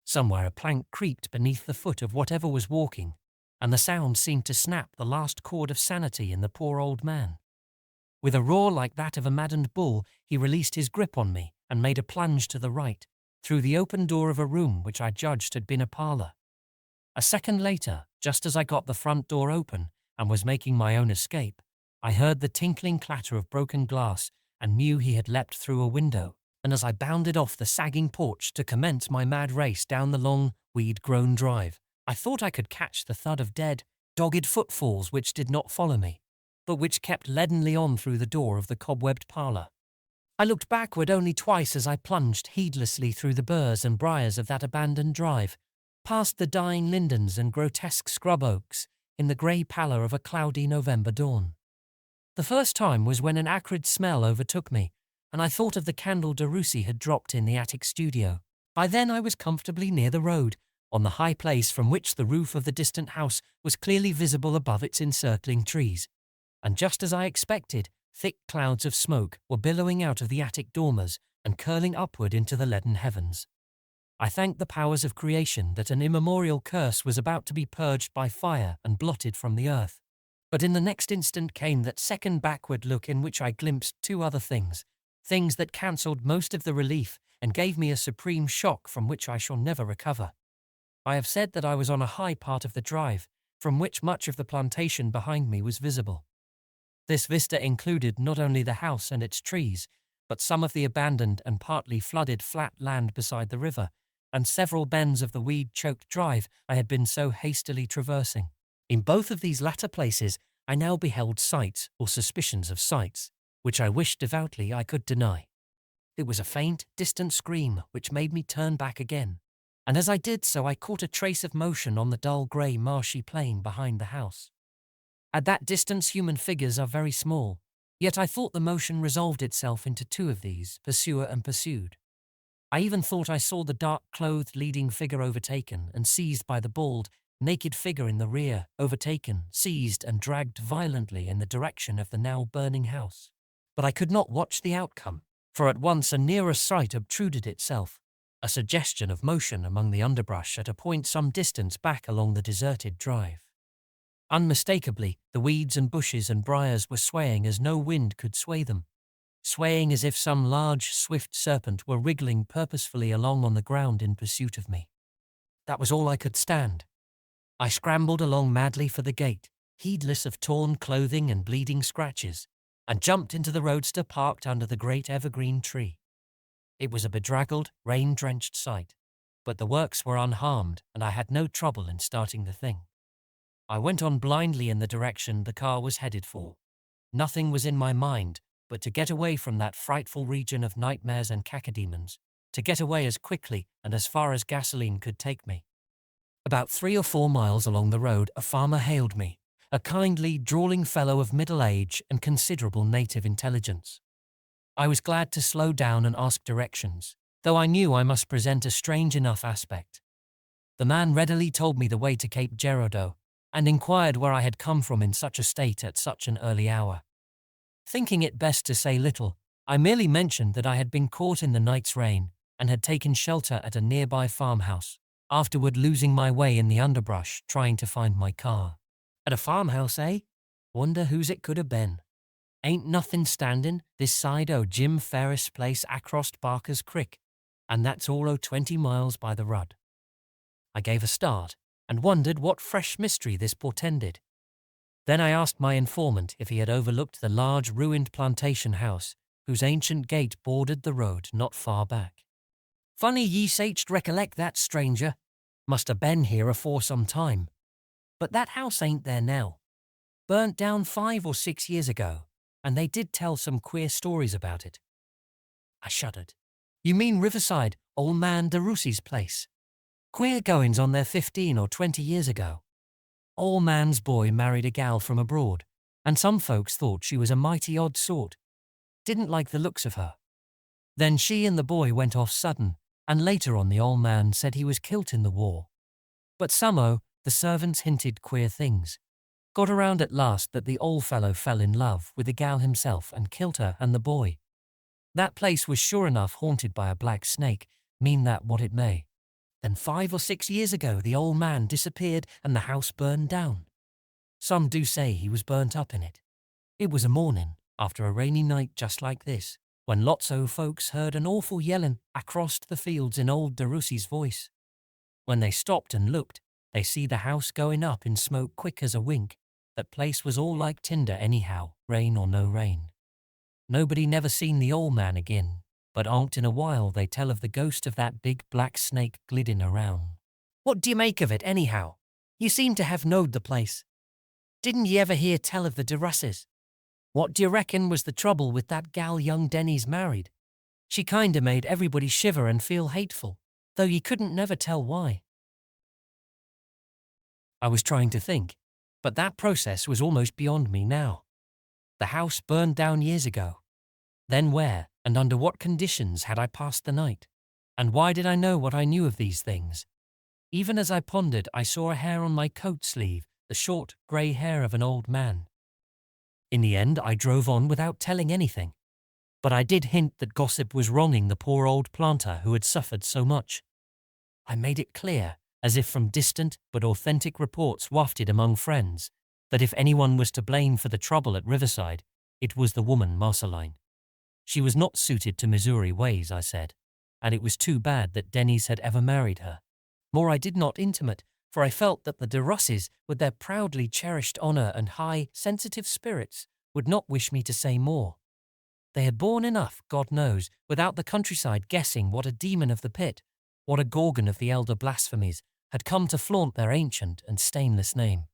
Somewhere a plank creaked beneath the foot of whatever was walking, and the sound seemed to snap the last cord of sanity in the poor old man. With a roar like that of a maddened bull, he released his grip on me and made a plunge to the right, through the open door of a room which I judged had been a parlour. A second later, just as I got the front door open and was making my own escape, I heard the tinkling clatter of broken glass and knew he had leapt through a window, and as I bounded off the sagging porch to commence my mad race down the long, weed-grown drive, I thought I could catch the thud of dead, dogged footfalls which did not follow me, but which kept leadenly on through the door of the cobwebbed parlour. I looked backward only twice as I plunged heedlessly through the burrs and briars of that abandoned drive, past the dying lindens and grotesque scrub oaks, in the grey pallor of a cloudy November dawn. The first time was when an acrid smell overtook me, and I thought of the candle Derussi had dropped in the attic studio. By then I was comfortably near the road, on the high place from which the roof of the distant house was clearly visible above its encircling trees. And just as I expected, thick clouds of smoke were billowing out of the attic dormers and curling upward into the leaden heavens. I thanked the powers of creation that an immemorial curse was about to be purged by fire and blotted from the earth. But in the next instant came that second backward look in which I glimpsed two other things that cancelled most of the relief and gave me a supreme shock from which I shall never recover. I have said that I was on a high part of the drive, from which much of the plantation behind me was visible. This vista included not only the house and its trees, but some of the abandoned and partly flooded flat land beside the river, and several bends of the weed-choked drive I had been so hastily traversing. In both of these latter places I now beheld sights or suspicions of sights, which I wished devoutly I could deny. It was a faint, distant scream which made me turn back again, and as I did so I caught a trace of motion on the dull grey marshy plain behind the house. At that distance human figures are very small, yet I thought the motion resolved itself into two of these, pursuer and pursued. I even thought I saw the dark-clothed leading figure overtaken and seized by the bald, naked figure in the rear, overtaken, seized and dragged violently in the direction of the now burning house. But I could not watch the outcome, for at once a nearer sight obtruded itself, a suggestion of motion among the underbrush at a point some distance back along the deserted drive. Unmistakably, the weeds and bushes and briars were swaying as no wind could sway them, swaying as if some large, swift serpent were wriggling purposefully along on the ground in pursuit of me. That was all I could stand. I scrambled along madly for the gate, heedless of torn clothing and bleeding scratches, and jumped into the roadster parked under the great evergreen tree. It was a bedraggled, rain-drenched sight, but the works were unharmed and I had no trouble in starting the thing. I went on blindly in the direction the car was headed for. Nothing was in my mind but to get away from that frightful region of nightmares and cacodemons, to get away as quickly and as far as gasoline could take me. About 3 or 4 miles along the road, a farmer hailed me, a kindly, drawling fellow of middle age and considerable native intelligence. I was glad to slow down and ask directions, though I knew I must present a strange enough aspect. The man readily told me the way to Cape Girardeau, and inquired where I had come from in such a state at such an early hour. Thinking it best to say little, I merely mentioned that I had been caught in the night's rain and had taken shelter at a nearby farmhouse, afterward losing my way in the underbrush trying to find my car. At a farmhouse, eh? Wonder whose it could have been. Ain't nothing standing this side o' Jim Ferris' place across Barker's Crick, and that's all o' 20 miles by the Rudd. I gave a start and wondered what fresh mystery this portended. Then I asked my informant if he had overlooked the large ruined plantation house whose ancient gate bordered the road not far back. Funny ye say'd recollect that, stranger. Must have been here afore some time. But that house ain't there now. Burnt down 5 or 6 years ago, and they did tell some queer stories about it. I shuddered. You mean Riverside, old man DeRussi's place? Queer goings on there 15 or 20 years ago. Old man's boy married a gal from abroad, and some folks thought she was a mighty odd sort. Didn't like the looks of her. Then she and the boy went off sudden, and later on the old man said he was kilt in the war. But somehow the servants hinted queer things. Got around at last that the old fellow fell in love with the gal himself and killed her and the boy. That place was sure enough haunted by a black snake, mean that what it may. Then 5 or 6 years ago the old man disappeared and the house burned down. Some do say he was burnt up in it. It was a morning, after a rainy night just like this, when lots o' folks heard an awful yellin' across the fields in old DeRussi's voice. When they stopped and looked, they see the house going up in smoke quick as a wink. That place was all like tinder anyhow, rain or no rain. Nobody never seen the old man again, but onc't in a while they tell of the ghost of that big black snake glidin' around. What d'ye make of it anyhow? You seem to have knowed the place. Didn't ye ever hear tell of the DeRusses? What d'ye reckon was the trouble with that gal young Denny's married? She kinda made everybody shiver and feel hateful, though ye couldn't never tell why. I was trying to think, but that process was almost beyond me now. The house burned down years ago. Then where and under what conditions had I passed the night? And why did I know what I knew of these things? Even as I pondered, I saw a hair on my coat sleeve, the short, grey hair of an old man. In the end, I drove on without telling anything. But I did hint that gossip was wronging the poor old planter who had suffered so much. I made it clear, as if from distant but authentic reports wafted among friends, that if anyone was to blame for the trouble at Riverside, it was the woman Marceline. She was not suited to Missouri ways, I said, and it was too bad that Denny's had ever married her. More I did not intimate, for I felt that the DeRusses, with their proudly cherished honor and high, sensitive spirits, would not wish me to say more. They had borne enough, God knows, without the countryside guessing what a demon of the pit, what a gorgon of the elder blasphemies, had come to flaunt their ancient and stainless name.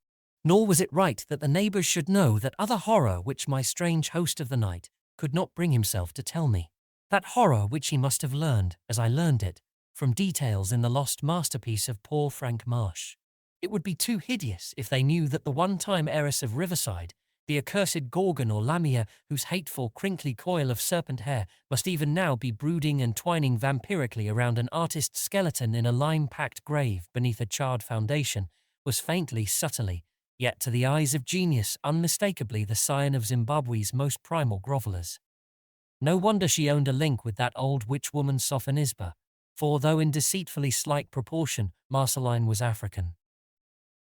Nor was it right that the neighbors should know that other horror which my strange host of the night could not bring himself to tell me. That horror which he must have learned, as I learned it, from details in the lost masterpiece of poor Frank Marsh. It would be too hideous if they knew that the one-time heiress of Riverside, the accursed Gorgon or Lamia, whose hateful, crinkly coil of serpent hair must even now be brooding and twining vampirically around an artist's skeleton in a lime-packed grave beneath a charred foundation, was faintly, subtly, yet to the eyes of genius unmistakably the scion of Zimbabwe's most primal grovellers. No wonder she owned a link with that old witch-woman Sophonisba, for though in deceitfully slight proportion, Marceline was African.